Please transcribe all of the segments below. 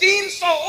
300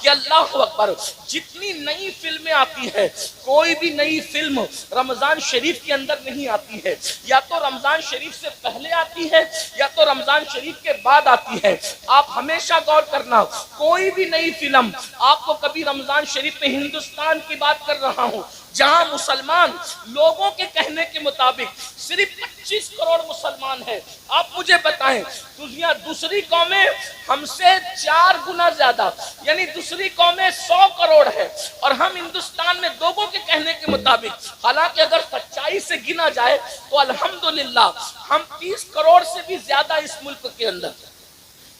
کہ اللہ اکبر جتنی نئی فلمیں آتی ہے کوئی بھی نئی فلم رمضان شریف کے اندر نہیں آتی ہے، یا تو رمضان شریف سے پہلے آتی ہے یا تو رمضان شریف کے بعد آتی ہے۔ آپ ہمیشہ غور کرنا، کوئی بھی نئی فلم آپ کو کبھی رمضان شریف میں، ہندوستان کی بات کر رہا ہوں جہاں مسلمان لوگوں کے کہنے کے مطابق صرف 25 کروڑ مسلمان ہیں، آپ مجھے بتائیں دنیا دوسری قومیں ہم سے 4 گنا زیادہ، یعنی دوسری قومیں 100 کروڑ ہے اور ہم ہندوستان میں لوگوں کے کہنے کے مطابق، حالانکہ اگر سچائی سے گنا جائے تو الحمدللہ ہم 30 کروڑ سے بھی زیادہ اس ملک کے اندر،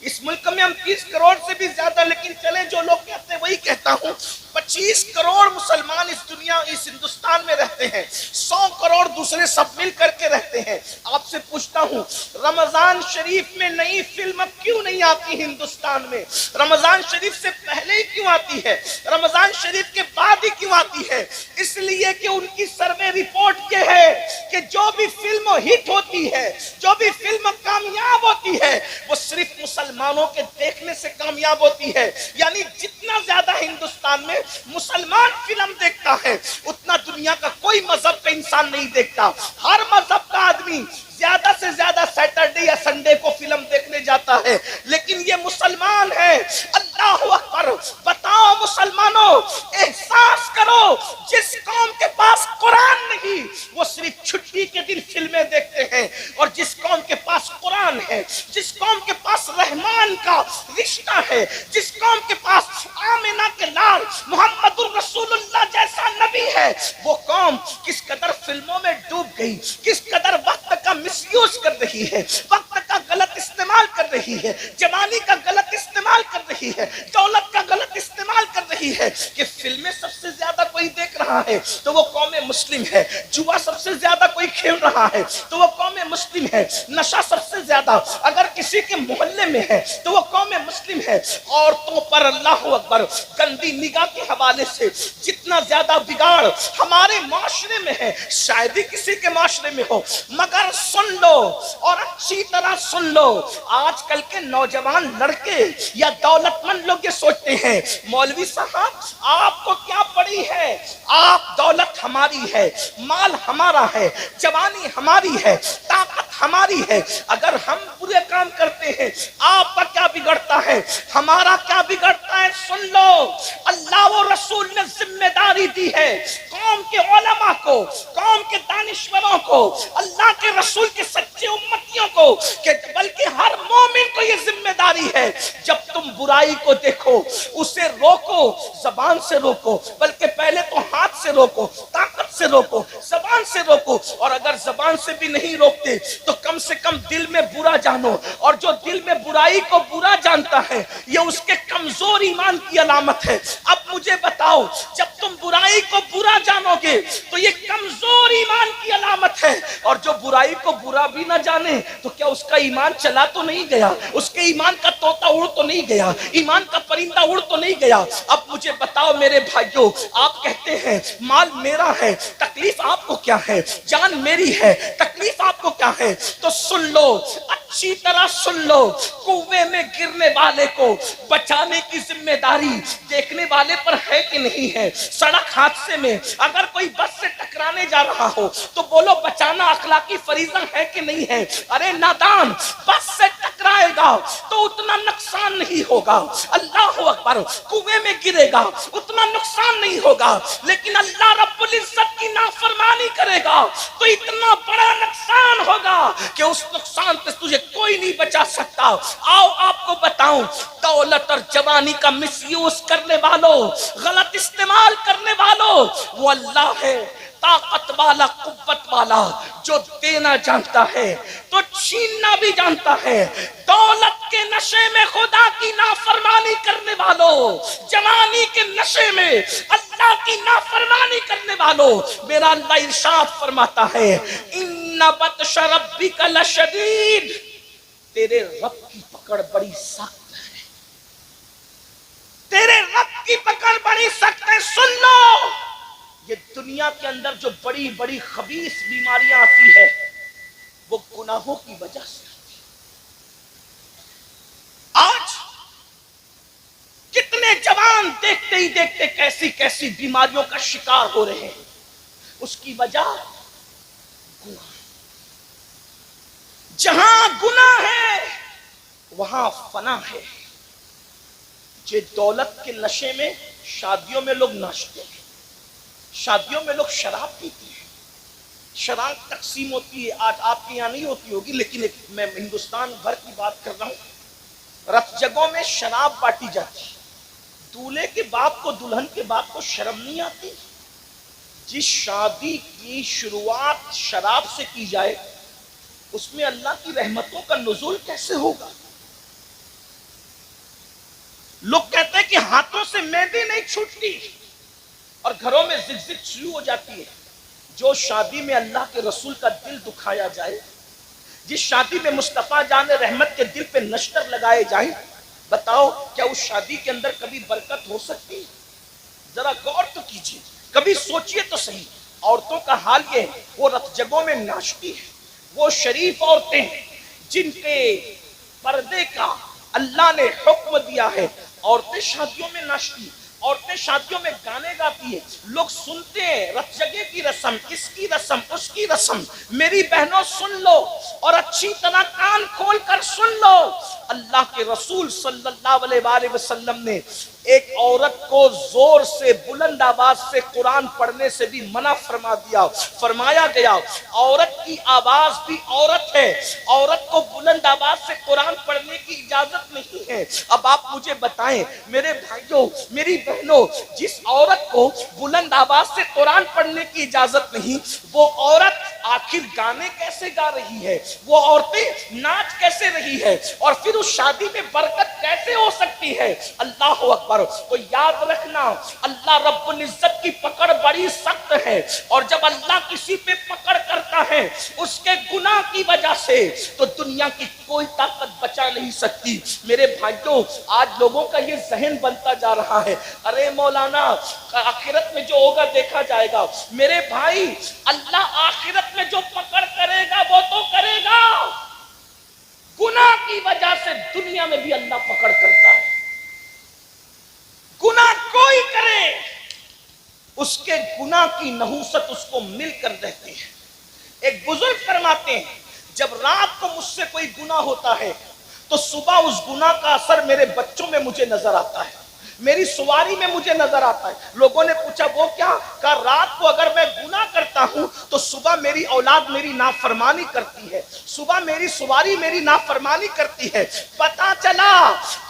اس ملک میں ہم 30 کروڑ سے بھی زیادہ، لیکن چلیں جو لوگ کہتے ہیں وہی کہتا ہوں، 25 کروڑ مسلمان اس دنیا اس ہندوستان میں رہتے ہیں، 100 کروڑ دوسرے سب مل کر کے رہتے ہیں۔ آپ سے پوچھتا ہوں رمضان شریف میں نئی فلم کیوں نہیں آتی ہندوستان میں؟ رمضان شریف سے پہلے ہی کیوں آتی ہے؟ رمضان شریف کے بعد ہی کیوں آتی ہے؟ اس لیے کہ ان کی سروے رپورٹ یہ ہے کہ جو بھی فلم ہٹ ہوتی ہے، جو بھی فلم کامیاب ہوتی ہے، وہ صرف مسلمانوں کے دیکھنے سے کامیاب ہوتی ہے۔ یعنی جتنا زیادہ ہندوستان میں مسلمان فلم دیکھتا ہے اتنا دنیا کا کوئی مذہب کا انسان نہیں دیکھتا۔ ہر مذہب کا آدمی زیادہ سے زیادہ سیٹرڈے یا سنڈے کو فلم دیکھنے جاتا ہے، لیکن یہ مسلمان ہے۔ اللہ اکبر! بتاؤ مسلمانوں، احساس کرو، جس قوم کے پاس قرآن نہیں وہ صرف چھٹی کے دن فلمیں دیکھتے ہیں، اور جس قوم کے پاس قرآن ہے، جس قوم کے پاس رحمان کا رشتہ ہے، جس قوم کے پاس آمنہ کے لال محمد الرسول اللہ جیسا نبی ہے، وہ قوم کس قدر فلموں میں ڈوب گئی، کس قدر وقت کا مس یوز کر رہی ہے، وقت کا غلط استعمال کر رہی ہے، جوانی کا غلط استعمال کر رہی ہے، دولت کا غلط استعمال کر رہی ہے، کہ فلمیں سب سے زیادہ کوئی دیکھ رہا ہے تو وہ قوم مسلم ہے، جوا سب سے زیادہ کوئی کھیل رہا ہے تو وہ قوم مسلم ہے، نشہ سب سے زیادہ اگر کسی کے محلے میں ہے تو وہ قوم مسلم ہے۔ عورتوں پر اللہ اکبر گندی نگاہ کے حوالے سے جتنا زیادہ بگاڑ ہمارے معاشرے میں ہے شاید ہی کسی کے معاشرے میں ہو، مگر سن لو اور اچھی طرح سن لو، آج کل کے نوجوان لڑکے یا دولت مند لوگ یہ سوچتے ہیں مولوی صاحب آپ کو کیا پڑی ہے، آپ دولت ہماری ہے، مال ہمارا ہے، جوانی ہماری ہے، طاقت ہماری ہے، اگر ہم برے کام کرتے ہیں آپ کا کیا بگڑتا ہے، ہمارا کیا بگڑتا ہے؟ سن لو، اللہ و رسول نے ذمہ داری دی ہے قوم کے علماء کو، قوم کے دانشوروں کو، اللہ کے رسول کے سچے امتیوں کو، کہ بلکہ ہر مومن کو یہ ذمہ داری ہے جب تم برائی کو دیکھو اسے روکو، زبان سے روکو، بلکہ پہلے تو ہاتھ سے روکو، طاقت سے روکو، زبان سے روکو، اور اگر زبان سے بھی نہیں روکتے تو کم سے کم دل میں برا جانو، اور جو دل میں برائی کو برا جانتا ہے یہ اس کے کمزور ایمان کی علامت ہے۔ اب مجھے بتاؤ جب تم برائی کو برا جانو گے تو یہ کمزور ایمان کی علامت ہے، اور جو برائی کو برا بھی نہ جانے تو کیا اس کا ایمان چلا تو نہیں گیا، اس کے ایمان کا طوطا اڑ تو نہیں گیا، ایمان کا پرندہ اڑ تو نہیں گیا؟ اب مجھے بتاؤ میرے بھائیوں، آپ کہتے ہیں مال میرا ہے، تکلیف آپ کو کیا ہے؟ جان میری ہے، تکلیف آپ کو کیا ہے؟ تو سن لو، اچھی طرح سن لو، کنویں میں گرنے والے کو بچانے کی ذمہ داری دیکھنے والے پر ہے کہ نہیں ہے؟ سڑک حادثے میں اگر کوئی بس سے ٹکرانے جا رہا ہو تو بولو بچانا اخلاقی فریضہ ہے کہ نہیں ہے؟ ارے نادان، بس سے ٹکرائے گا تو اتنا نقصان نہیں ہوگا، اللہ اکبر، کنویں میں گرے گا اتنا نقصان نہیں ہوگا، لیکن اللہ رب العزت کی نافرمانی کرے گا تو اتنا بڑا نقصان ہوگا کہ اس نقصان سے تجھے کوئی نہیں بچا سکتا۔ آؤ آپ کو بتاؤں، دولت اور جوانی کا مس یوز کرنے والوں، غلط استعمال کرنے والوں، وہ اللہ ہے طاقت والا، قوت والا، جو دینا جانتا ہے تو چھیننا بھی جانتا ہے۔ دولت کے نشے میں خدا کی نافرمانی کرنے والوں، جوانی کے نشے میں اللہ کی نافرمانی کرنے والوں، میرا اللہ ارشاد فرماتا ہے ان بطش ربک لشدید، تیرے رب کی پکڑ بڑی سخت ہے، تیرے رب کی پکڑ بڑی سخت ہے۔ سن لو، یہ دنیا کے اندر جو بڑی بڑی خبیث بیماریاں آتی ہے وہ گناہوں کی وجہ سے آتی ہے۔ آج کتنے جوان دیکھتے ہی دیکھتے کیسی کیسی بیماریوں کا شکار ہو رہے ہیں. اس کی وجہ گناہ. جہاں گناہ ہے وہاں فنا ہے. یہ دولت کے نشے میں شادیوں میں لوگ ناچتے ہیں, شادیوں میں لوگ شراب پیتے ہیں, شراب تقسیم ہوتی ہے. آج آپ کے یہاں نہیں ہوتی ہوگی لیکن میں ہندوستان بھر کی بات کر رہا ہوں. رت جگہوں میں شراب بانٹی جاتی ہے. دولہے کے باپ کو دلہن کے باپ کو شرم نہیں آتی؟ جس شادی کی شروعات شراب سے کی جائے اس میں اللہ کی رحمتوں کا نزول کیسے ہوگا؟ لوگ کہتے ہیں کہ ہاتھوں سے مہندی نہیں چھوٹتی اور گھروں میں زگزگ شروع ہو جاتی ہے. جو شادی میں اللہ کے رسول کا دل دکھایا جائے, جس شادی میں مصطفیٰ جان رحمت کے دل پہ نشتر لگائے جائیں, بتاؤ کیا اس شادی کے اندر کبھی برکت ہو سکتی؟ ذرا غور تو کیجیے, کبھی سوچئے تو صحیح. عورتوں کا حال یہ ہے, وہ رت جگہوں میں ناچتی ہیں. وہ شریف عورتیں جن کے پردے کا اللہ نے حکم دیا ہے, عورتیں شادیوں میں ناچتی, عورتیں شادیوں میں گانے گاتی ہیں. لوگ سنتے ہیں رت جگہ کی رسم, اس کی رسم, اس کی رسم. میری بہنوں سن لو اور اچھی طرح کان کھول کر سن لو. اللہ کے رسول صلی اللہ علیہ وآلہ وسلم نے ایک عورت کو زور سے بلند آواز سے قرآن پڑھنے سے بھی منع فرما دیا. فرمایا گیا عورت کی آواز بھی عورت ہے, عورت کو بلند آواز سے قرآن پڑھنے کی اجازت نہیں ہے. اب آپ مجھے بتائیں میرے بھائیوں میری بہنوں, جس عورت کو بلند آواز سے قرآن پڑھنے کی اجازت نہیں, وہ عورت آخر گانے کیسے گا رہی ہے؟ وہ عورتیں ناچ کیسے رہی ہے؟ اور پھر اس شادی میں برکت کیسے ہو سکتی ہے؟ اللہ اکبر. تو یاد رکھنا اللہ رب العزت کی پکڑ بڑی سخت ہے, اور جب اللہ کسی پہ پکڑ کرتا ہے اس کے گناہ کی وجہ سے تو دنیا کی کوئی طاقت بچا نہیں سکتی. میرے بھائیوں آج لوگوں کا یہ ذہن بنتا جا رہا ہے, ارے مولانا آخرت میں جو ہوگا دیکھا جائے گا. میرے بھائی اللہ آخرت میں جو پکڑ کرے گا وہ تو کرے گا, گناہ کی وجہ سے دنیا میں بھی اللہ پکڑ کرتا ہے. گناہ کوئی کرے اس کے گناہ کی نحوست اس کو مل کر رہتی ہے. ایک بزرگ فرماتے ہیں جب رات کو مجھ سے کوئی گناہ ہوتا ہے تو صبح اس گناہ کا اثر میرے بچوں میں مجھے نظر آتا ہے, میری سواری میں مجھے نظر آتا ہے. لوگوں نے پوچھا وہ کیا؟ کہا رات کو اگر میں گناہ کرتا ہوں تو صبح میری اولاد میری نافرمانی کرتی ہے, صبح میری سواری میری نافرمانی کرتی ہے. پتا چلا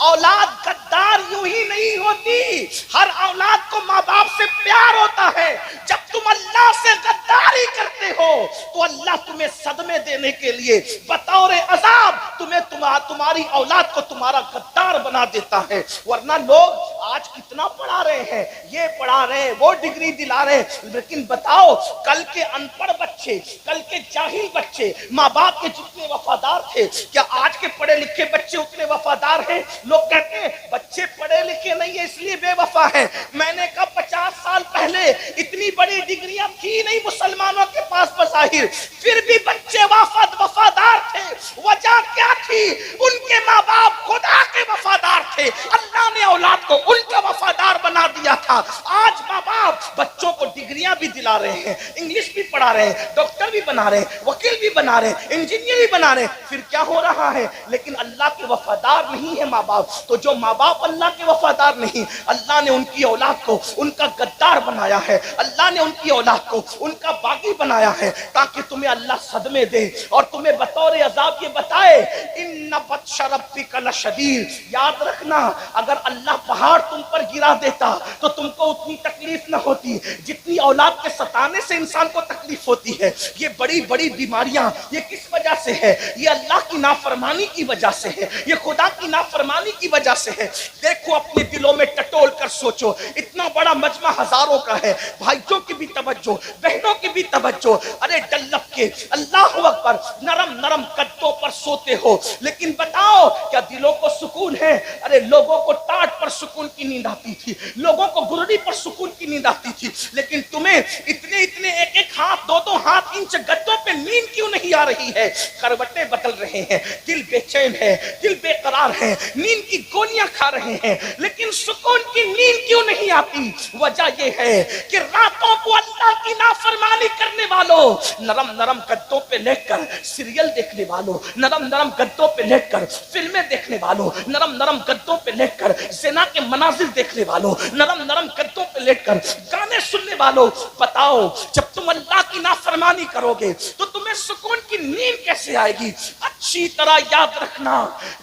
اولاد غدار یوں ہی نہیں ہوتی, ہر اولاد کو ماں باپ سے پیار ہوتا ہے. جب تم اللہ سے غداری کرتے ہو تو اللہ تمہیں صدمے دینے کے لیے بطور عذاب تمہیں تمہاری اولاد کو تمہارا غدار بنا دیتا ہے. ورنہ لوگ آج کتنا پڑھا رہے ہیں, یہ پڑھا رہے ہیں, وہ ڈگری دلا رہے ہیں, لیکن بتاؤ کل کے ان پڑھ بچے, کل کے جاہل بچے ماں باپ کے جتنے وفادار تھے, کیا آج کے پڑھے لکھے بچے اتنے وفادار ہیں؟ لوگ کہتے ہیں بچے پڑھے لکھے نہیں ہیں اس لیے بے وفا ہیں. میں نے کہا 50 سال پہلے اتنی بڑی ڈگریاں تھی نہیں مسلمانوں کے پاس بظاہر, پھر بھی بچے وفادار تھے. وجہ کیا تھی؟ ان کے ماں باپ خدا کے وفادار تھے, اللہ نے اولاد کو ان کا وفادار بنا دیا تھا. آج ماں باپ بچوں کو ڈگریاں بھی دلا رہے ہیں, انگلش بھی پڑھا رہے ہیں, ڈاکٹر بھی بنا رہے ہیں, وکیل بھی بنا رہے ہیں, انجینئر بھی بنا رہے ہیں, پھر کیا ہو رہا ہے؟ لیکن اللہ کے وفادار نہیں ہے ماں باپ. تو جو ماں باپ اللہ کے وفادار نہیں, اللہ نے ان کی اولاد کو ان کا غدار بنایا ہے, اللہ نے ان کی اولاد کو ان کا باغی بنایا ہے تاکہ تمہیں اللہ صدمے دے اور تمہیں بطور عذاب یہ بتائے ان بطش ربک لشدید. یاد رکھنا اگر اللہ پہاڑ تم پر گرا دیتا تو تم کو اتنی تکلیف نہ ہوتی جتنی اولاد کے ستانے سے انسان کو تکلیف ہوتی ہے. یہ بڑی بڑی بیماریاں یہ کس وجہ سے ہے؟ یہ اللہ کی نافرمانی کی وجہ سے ہے, یہ خدا کی نافرمانی کی وجہ سے ہے. دیکھو اپنے دلوں میں ٹٹول کر سوچو, اتنا بڑا مجمع ہزاروں کا ہے, بھائیوں کی بھی توجہ, بہنوں کی بھی توجہ. ارے ڈلپ کے اللہ اکبر نرم نرم قدوں پر سوتے ہو, لیکن بتاؤ کیا دلوں کو سکون ہے؟ ارے لوگوں کو ٹاٹ پر سکون کی نیند آتی تھی, لوگوں کو گرڑی پر سکون کی نیند آتی تھی, لیکن تمہیں اتنے اتنے ایک ایک ہاتھ 2 2 ہاتھ انچ گدوں پہ نیند کیوں نہیں آ رہی ہے؟ کروٹیں بدل رہے ہیں، دل بے چین ہے، دل بے قرار ہے، نیند کی گولیاں کھا رہے ہیں، لیکن سکون کی نیند کیوں نہیں آتی؟ وجہ یہ ہے کہ راتوں کو اللہ کی نافرمانی کرنے والوں، نرم نرم گدوں پہ لیٹ کر سیریل دیکھنے والوں، نرم نرم گدوں پہ لیٹ کر فلمیں دیکھنے والوں، نرم نرم گدوں پہ لیٹ کر زنا کے مناظر دیکھنے والوں، نرم نرم گدوں پہ لیٹ کر گانے سننے والوں، بتاؤ جب تم اللہ کی نافرمانی کرو گے تو تمہیں سکون کی نیند کیسے آئے گی؟ اچھی طرح یاد رکھنا،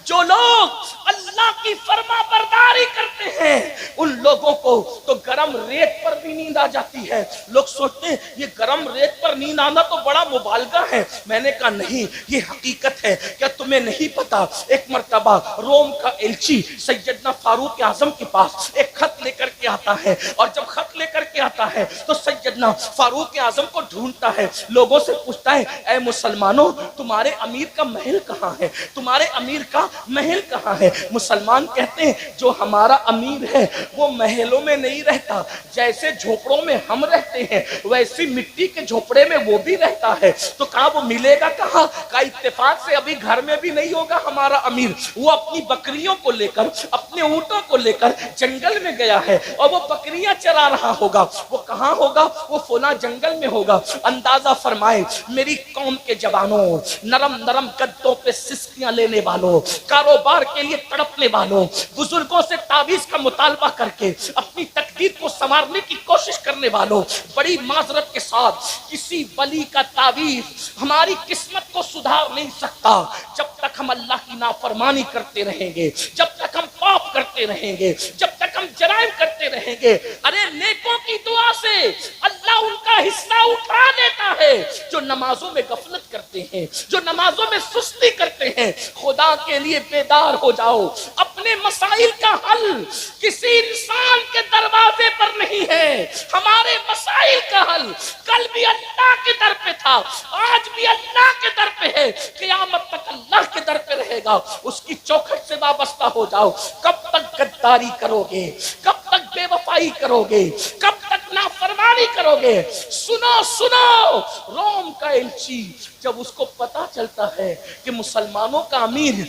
جو لوگ اللہ کی فرما برداری کرتے ہیں ان لوگوں کو تو گرم ریت پر بھی نیند آ جاتی ہے۔ لوگ سوچتے ہیں یہ گرم ریت پر نیند آنا تو بڑا مبالغہ ہے، میں نے کہا نہیں، یہ حقیقت ہے۔ کیا تمہیں نہیں پتا ایک مرتبہ روم کا ایلچی سیدنا فاروق اعظم کے پاس ایک خط لے کر کے آتا ہے، اور جب خط لے کر کے آتا ہے تو سیدنا فاروق اعظم کو ڈھونڈتا ہے، لوگوں سے پوچھتا ہے اے مسلمانوں تمہارے امیر کا محل کہاں ہے؟ تمہارے امیر کا محل کہاں ہے؟ مسلمان کہتے ہیں جو ہمارا امیر ہے وہ محلوں میں نہیں رہتا، جیسے جھوپڑوں میں ہم رہتے ہیں ویسی مٹی کے جھوپڑے میں وہ بھی رہتا ہے۔ تو کہا وہ ملے گا کہاں؟ کہا اتفاق سے ابھی گھر میں بھی نہیں ہوگا ہمارا امیر، وہ اپنی بکریوں کو لے کر اپنے اونٹوں کو لے کر جنگل میں گیا ہے اور وہ بکریاں چرا رہا ہوگا۔ وہ کہاں ہوگا؟ وہ فلاں جنگل میں ہوگا۔ اندازہ فرمائے میری قوم کے جوانوں، نرم نرم گدوں پہ سسکیاں لینے والوں، کاروبار کے لیے تڑپنے والوں، بزرگوں سے تعویذ کا مطالبہ کر کے اپنی تقدیر کو سنوارنے کی کوشش کرنے والوں، بڑی معذرت کے ساتھ کسی ولی کا تعویذ ہماری قسمت کو سدھار نہیں سکتا جب تک ہم اللہ کی نافرمانی کرتے رہیں گے، جب تک ہم پاپ کرتے رہیں گے، جب تک ہم جرائم کرتے رہیں گے۔ ارے نیکوں کی دعا سے اللہ ان کا حصہ اٹھا دیتا ہے جو نمازوں میں غفلت کرتے ہیں، جو نمازوں میں سستی کرتے ہیں۔ خدا کے لیے بیدار ہو جاؤ، اپنے مسائل کا حل کسی انسان کے دروازے پر نہیں ہے، ہمارے مسائل کا حل کل بھی اللہ کے در پہ تھا، آج بھی اللہ کے در پہ ہے، قیامت تک اللہ کے در پہ رہے گا۔ اس کی چوکھٹ سے وابستہ ہو جاؤ۔ کب تک غداری کرو گے؟ کب تک بے وفائی کرو گے؟ کب تک نافرمانی کرو گے؟ سنو سنو، روم کا ایلچی جب اس کو پتا چلتا ہے کہ مسلمانوں کا امیر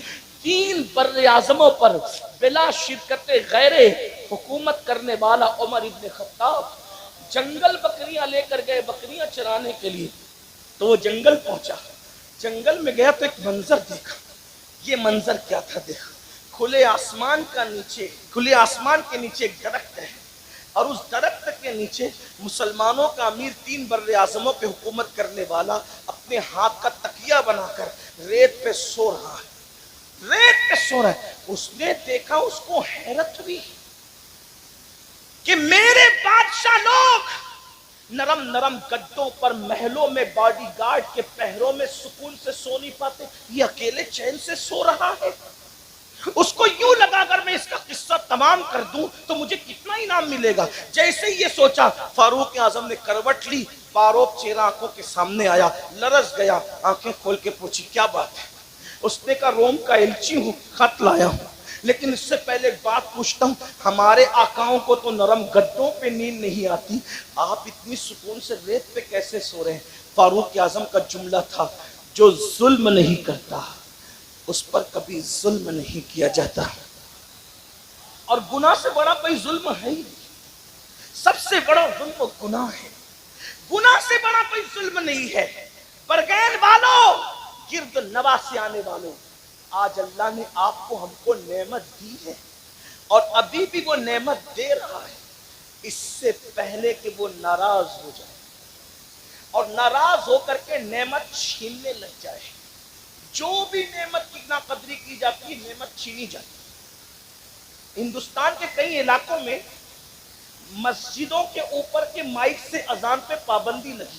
3 بر اعظموں پر بلا شرکت غیر حکومت کرنے والا عمر ابن خطاب جنگل بکریاں لے کر گئے بکریاں چرانے کے لیے، تو وہ جنگل پہنچا، جنگل میں گیا تو ایک منظر دیکھا۔ یہ منظر کیا تھا؟ دیکھا کھلے آسمان کے نیچے ایک درخت ہے، اور اس درخت کے نیچے مسلمانوں کا امیر 3 بر اعظموں پہ حکومت کرنے والا اپنے ہاتھ کا تکیہ بنا کر ریت پہ سو رہا ہے، ریت پہ سو رہا ہے۔ اس نے دیکھا، اس کو حیرت ہوئی کہ میرے بادشاہ لوگ نرم نرم گدوں پر محلوں میں باڈی گارڈ کے پہروں میں سکون سے سو نہیں پاتے، یہ اکیلے چین سے سو رہا ہے۔ اس کو یوں لگا اگر میں اس کا قصہ تمام کر دوں تو مجھے کتنا انعام ملے گا۔ جیسے ہی یہ سوچا فاروق اعظم نے کروٹ لی، فاروق چہرہ آنکھوں کے سامنے آیا، لرز گیا، آنکھیں کھول کے پوچھی کیا بات ہے؟ اس نے کہا روم کا ایلچی ہوں، خط لایا ہوں، لیکن اس سے پہلے ایک بات پوچھتا ہوں، ہمارے آقاؤں کو تو نرم گدوں پہ نیند نہیں آتی، آپ اتنی سکون سے ریت پہ کیسے سو رہے ہیں؟ فاروق اعظم کا جملہ تھا جو ظلم نہیں کرتا اس پر کبھی ظلم نہیں کیا جاتا، اور گناہ سے بڑا کوئی ظلم ہے ہی نہیں، سب سے بڑا ظلم گناہ ہے، گناہ سے بڑا کوئی ظلم نہیں ہے۔ برگین والوں، گرد نواز آنے والوں، آج اللہ نے آپ کو ہم کو نعمت دی ہے، اور ابھی بھی وہ نعمت دے رہا ہے، اس سے پہلے کہ وہ ناراض ہو جائے اور ناراض ہو کر کے نعمت چھیننے لگ جائے۔ جو بھی نعمت کی ناقدری کی جاتی ہے نعمت چھینی جاتی ہے۔ ہندوستان کے کئی علاقوں میں مسجدوں کے اوپر کے مائک سے اذان پہ پابندی لگی،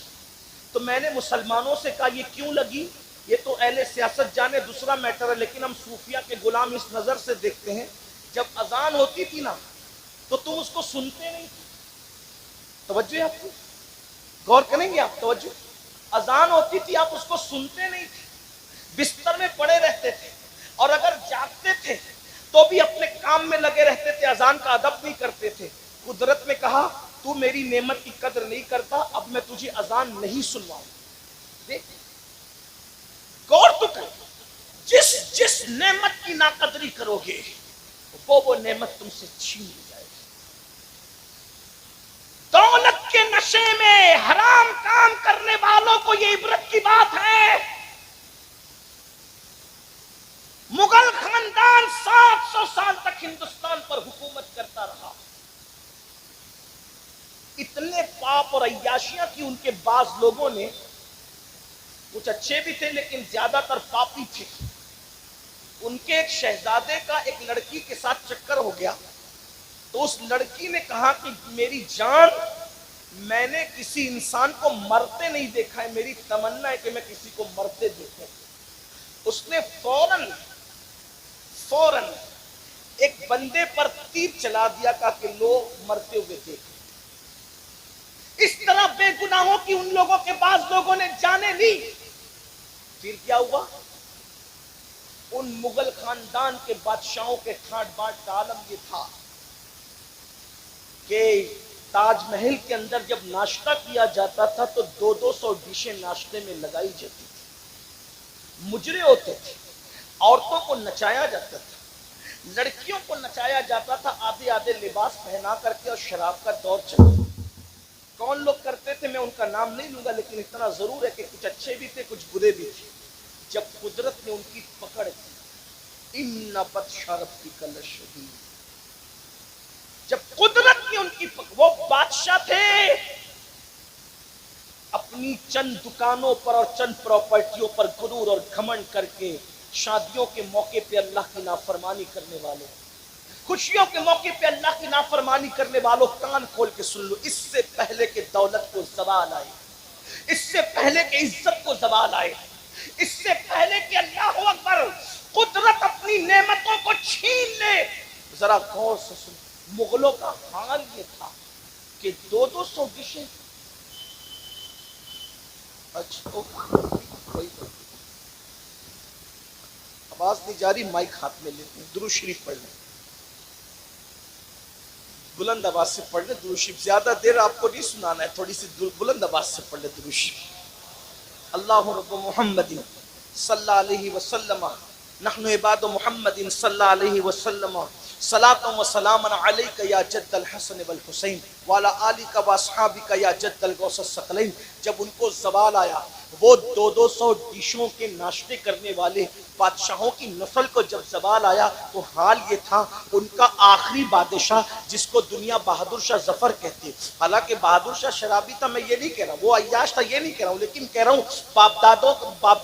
تو میں نے مسلمانوں سے کہا یہ کیوں لگی؟ یہ تو اہل سیاست جانے، دوسرا میٹر ہے، لیکن ہم صوفیہ کے غلام اس نظر سے دیکھتے ہیں، جب اذان ہوتی تھی نا تو تم اس کو سنتے نہیں تھے۔ توجہ ہے آپ کو؟ غور کریں گے آپ؟ توجہ، اذان ہوتی تھی آپ اس کو سنتے نہیں تھے، بستر میں پڑے رہتے تھے، اور اگر جاگتے تھے تو بھی اپنے کام میں لگے رہتے تھے، اذان کا ادب نہیں کرتے تھے۔ قدرت نے کہا تو میری نعمت کی قدر نہیں کرتا، اب میں تجھے اذان نہیں سنواؤں۔ دیکھ کی ناقدری کرو گے وہ نعمت تم سے چھین لی جائے گی۔ دولت کے نشے میں حرام کام کرنے والوں کو یہ عبرت کی بات ہے۔ مغل خاندان 700 سال تک ہندوستان پر حکومت کرتا رہا، اتنے پاپ اور عیاشیاں کی ان کے بعض لوگوں نے، کچھ اچھے بھی تھے لیکن زیادہ تر پاپی تھے، ان کے ایک شہزادے کا ایک لڑکی کے ساتھ چکر ہو گیا، تو اس لڑکی نے کہا کہ میری جان، میں نے کسی انسان کو مرتے نہیں دیکھا ہے، میری تمنا ہے کہ میں کسی کو مرتے دیکھوں۔ اس نے فوراً ایک بندے پر تیر چلا دیا، کہا کہ لوگ مرتے ہوئے دیکھ۔ اس طرح بے گناہوں کی ان لوگوں کے بعض لوگوں نے جانیں لی۔ پھر کیا ہوا؟ ان مغل خاندان کے بادشاہوں کے ٹھاٹ باٹ کا عالم یہ تھا کہ تاج محل کے اندر جب ناشتہ کیا جاتا تھا تو 200 ڈشیں ناشتے میں لگائی جاتی تھی، مجرے ہوتے تھے، عورتوں کو نچایا جاتا تھا، لڑکیوں کو نچایا جاتا تھا، آدھے آدھے لباس پہنا کر کے، اور شراب کا دور چلتا۔ کون لوگ کرتے تھے میں ان کا نام نہیں لوں گا، لیکن اتنا ضرور ہے کہ کچھ اچھے بھی تھے کچھ برے بھی تھے۔ جب قدرت نے ان کی پکڑ کی، ان بطش ربک لشدید، جب قدرت نے ان کی وہ بادشاہ تھے، اپنی چند دکانوں پر اور چند پراپرٹیوں پر غرور اور گھمنڈ کر کے شادیوں کے موقع پہ اللہ کی نافرمانی کرنے والوں، خوشیوں کے موقع پہ اللہ کی نافرمانی کرنے والوں، کان کھول کے سن لو، اس سے پہلے کہ دولت کو زوال آئے، اس سے پہلے کہ عزت کو زوال آئے، اس سے پہلے کہ اللہ اکبر قدرت اپنی نعمتوں کو چھین لے، ذرا غور سے سن، مغلوں کا حال یہ تھا کہ 200 ڈشیں، اچھا آواز نہیں جاری، مائک ہاتھ میں لیتے ہیں، درود شریف پڑھ لیں، بلند آواز سے پڑھ لیں درود شریف، زیادہ دیر آپ کو نہیں سنانا ہے، تھوڑی سی بلند آواز سے پڑھ لیں درود شریف۔ اللہ رب محمد صلی اللہ علیہ وسلم، نحن عباد محمد صلی اللہ علیہ وسلم، صلاۃ و سلام علیک یا جد الحسن والحسین وعلی آلک و اصحابک یا جد الغوث الثقلین۔ جب ان کو زوال آیا، وہ 200 ڈشوں کے ناشتے کرنے والے بادشاہوں کی نسل کو جب زوال آیا تو حال یہ تھا، ان کا آخری بادشاہ جس کو دنیا بہادر شاہ ظفر کہتے، حالانکہ بہادر شاہ شرابی تھا، میں یہ نہیں کہہ رہا، وہ عیاش تھا یہ نہیں کہہ رہا ہوں، لیکن کہہ رہا ہوں باپ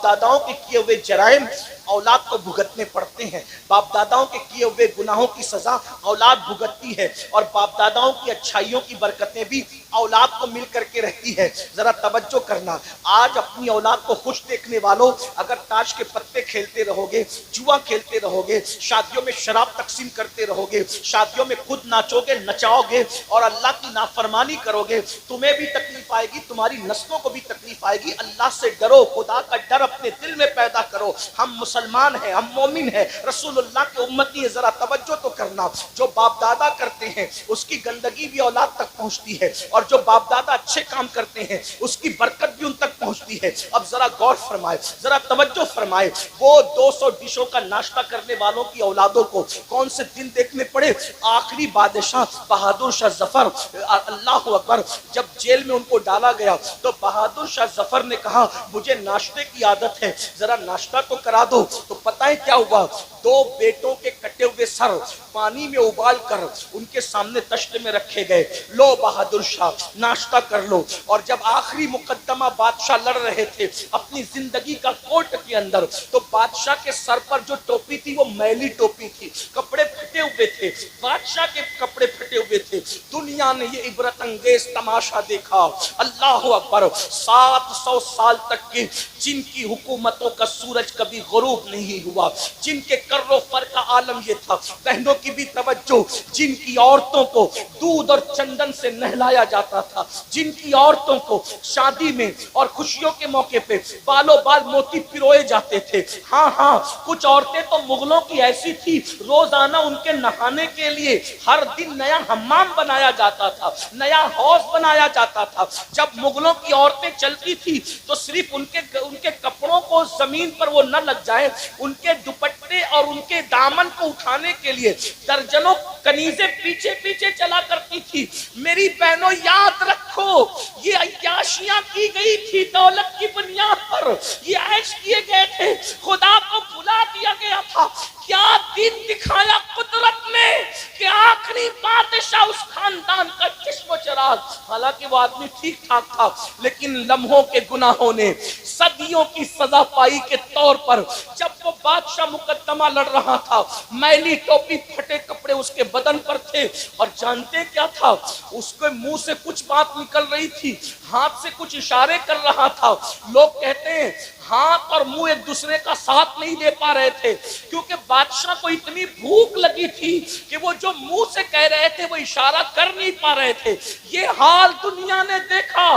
داداؤں کے کیے ہوئے جرائم اولاد کو بھگتنے پڑتے ہیں، باپ داداؤں کے کیے ہوئے گناہوں کی سزا اولاد بھگتتی ہے، اور باپ داداؤں کی اچھائیوں کی برکتیں بھی اولاد کو مل کر کے رہتی ہے۔ ذرا توجہ کرنا، آج اپنی اولاد کو خوش دیکھنے والوں، اگر تاش کے پتے کھیلتے رہو گے، جوا کھیلتے رہو گے، شادیوں میں شراب تقسیم کرتے رہو گے، شادیوں میں خود ناچو گے نچاؤ گے اور اللہ کی نافرمانی کرو گے، تمہیں بھی تکلیف آئے گی، تمہاری نسلوں کو بھی تکلیف آئے گی۔ اللہ سے ڈرو، خدا کا ڈر اپنے دل میں پیدا کرو، ہم مسلمان ہیں، ہم مومن ہیں، رسول اللہ کے امتی ہیں، ذرا توجہ تو کرنا، جو باپ دادا کرتے ہیں اس کی گندگی بھی اولاد تک پہنچتی ہے، اور جو باپ دادا اچھے کام کرتے ہیں اس کی برکت بھی ان تک پہنچتی ہے۔ اب ذرا غور فرمائے، ذرا توجہ فرمائے، وہ 200 ڈشوں کا ناشتہ کرنے والوں کی اولادوں کو کون سے دن دیکھنے پڑے؟ آخری بادشاہ بہادر شاہ ظفر، اللہ اکبر، جب جیل میں ان کو ڈالا گیا تو بہادر شاہ ظفر نے کہا مجھے ناشتے کی عادت ہے، ذرا ناشتہ تو کرا دو۔ تو پتہ ہے کیا ہوا؟ 2 بیٹوں کے کٹے ہوئے سر پانی میں ابال کر ان کے سامنے تشتے میں رکھے گئے، لو بہادر شاہ ناشتہ کر لو۔ اور جب آخری مقدمہ بادشاہ لڑ رہے تھے اپنی زندگی کا کورٹ کے اندر، تو بادشاہ کے سر پر جو ٹوپی تھی وہ میلی ٹوپی تھی، کپڑے پھٹے ہوئے تھے، بادشاہ کے کپڑے پھٹے ہوئے تھے۔ دنیا نے یہ عبرت انگیز تماشا دیکھا، اللہ اکبر، 700 سال تک کی جن کی حکومتوں کا سورج کبھی غروب نہیں ہوا، جن کے کر و فر کا عالم یہ تھا، بہنوں کی بھی توجہ، جن کی عورتوں کو دودھ اور چندن سے نہلایا جاتا تھا، جن کی عورتوں کو شادی میں اور خوشیوں کے موقع پہ بالوں بال موتی پروئے جاتے تھے۔ ہاں کچھ عورتیں تو مغلوں کی ایسی تھی، روزانہ ان کے نہانے کے لیے ہر دن نیا حمام بنایا جاتا تھا، نیا حوض بنایا جاتا تھا۔ جب مغلوں کی عورتیں چلتی تھی تو صرف ان کے کپڑوں کو زمین پر وہ نہ لگ جائے، ان کے دوپٹے اور ان کے دامن کو اٹھانے کے لیے درجنوں کنیزیں پیچھے پیچھے چلا کرتی تھی. میری بہنوں یاد رکھو یہ عیاشیاں کی گئی تھی دولت کی بنیاد پر, یہ عیش کیے گئے تھے, خدا کو بھلا دیا گیا تھا. کیا دن دکھایا قدرت نے کہ آخری بادشاہ اس خاندان کا چشم و چراغ, حالانکہ وہ آدمی ٹھیک ٹھاک تھا لیکن لمحوں کے گناہوں نے صدیوں کی سزا پائی کے طور پر جب وہ بادشاہ مقدمہ لڑ رہا تھا, میلی ٹوپی پھٹے کپڑے اس کے بدن پر تھے, اور جانتے کیا تھا, اس کے منہ سے کچھ بات نکل رہی تھی, ہاتھ سے کچھ اشارے کر رہا تھا. لوگ کہتے ہیں ہاتھ اور منہ ایک دوسرے کا ساتھ نہیں دے پا رہے تھے کیونکہ بادشاہ کو اتنی بھوک لگی تھی کہ وہ جو منہ سے کہہ رہے تھے وہ اشارہ کر نہیں پا رہے تھے. یہ حال دنیا نے دیکھا.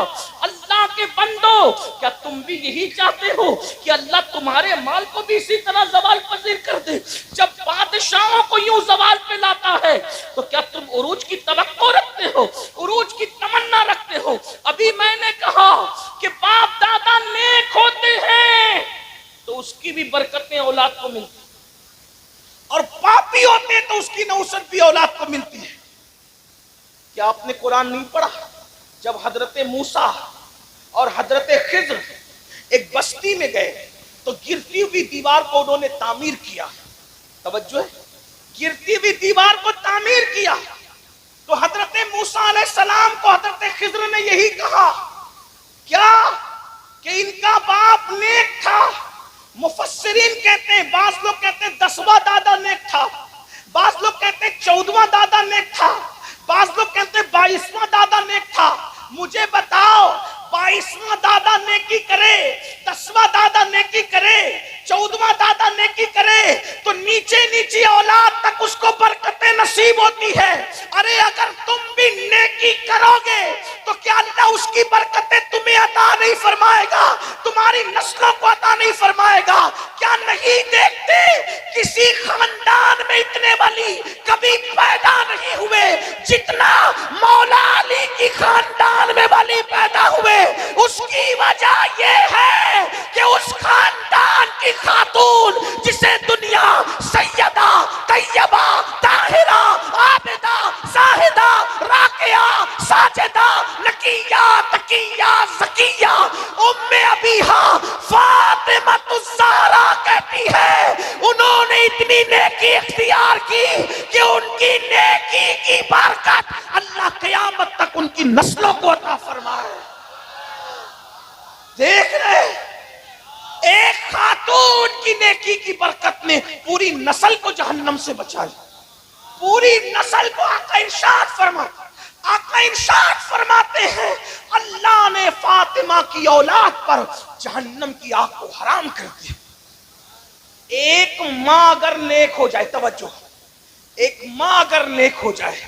اللہ کے بندو, کیا تم بھی یہی چاہتے ہو کہ اللہ تمہارے مال کو بھی اسی طرح زوال پذیر کر دے؟ جب بادشاہوں کو یوں زوال پہ لاتا ہے تو کیا تم عروج کی توقع رکھتے ہو, عروج کی تمنا رکھتے ہو؟ ابھی میں نے کہا کہ باپ دادا نیک ہوتے ہیں تو اس کی بھی برکتیں اولاد کو ملتی, اور پاپی ہوتے تو اس کی نوسط بھی اولاد کو ملتی ہے. کیا آپ نے قرآن نہیں پڑھا؟ جب حضرت موسیٰ اور حضرت خضر ایک بستی میں گئے تو گرتی ہوئی دیوار کو انہوں نے تعمیر کیا. توجہ ہے, گرتی ہوئی دیوار کو تعمیر کیا. تو حضرت موسیٰ علیہ السلام کو حضرت خضر نے یہی کہا کیا کہ ان کا باپ نیک تھا. مفسرین کہتے ہیں, بعض لوگ کہتے ہیں 10واں دادا نیک تھا, بعض لوگ کہتے ہیں 14واں دادا نیک تھا, بعض لوگ کہتے ہیں 22واں دادا نیک تھا. مجھے بتاؤ 22واں دادا نیکی کرے, 10واں دادا نیکی کرے, 14واں دادا نیکی کرے تو نیچے نیچے اولاد تک اس کو برکتیں نصیب ہوتی ہے. ارے اگر تم بھی نیکی کرو گے تو کیا اللہ اس کی برکتیں تمہیں عطا نہیں فرمائے گا, تمہاری نسلوں کو عطا نہیں فرمائے گا؟ کیا نہیں دیکھتے کسی خاندان میں اتنے ولی کبھی پیدا نہیں ہوئے جتنا مولا علی کی خاندان میں ولی پیدا ہوئے؟ اس کی وجہ یہ ہے کہ اس خاندان کی خاتون جسے دنیا سیدہ طیبہ طاہرہ عابدہ زاہدہ راکعہ ساجدہ نقیہ تقیہ زکیہ ام ابیہا فاطمہ الزہرا کہتی ہے, انہوں نے اتنی نیکی اختیار کی کہ ان کی نیکی کی برکت اللہ قیامت تک ان کی نسلوں کو عطا فرمائے. دیکھ رہے ایک خاتون کی نیکی کی برکت نے پوری نسل کو جہنم سے بچا لیا, پوری نسل کو. آقا ارشاد فرماتے ہیں اللہ نے فاطمہ کی اولاد پر جہنم کی آگ کو حرام کر دیا. ایک ماں اگر نیک ہو جائے, توجہ, ایک ماں اگر نیک ہو جائے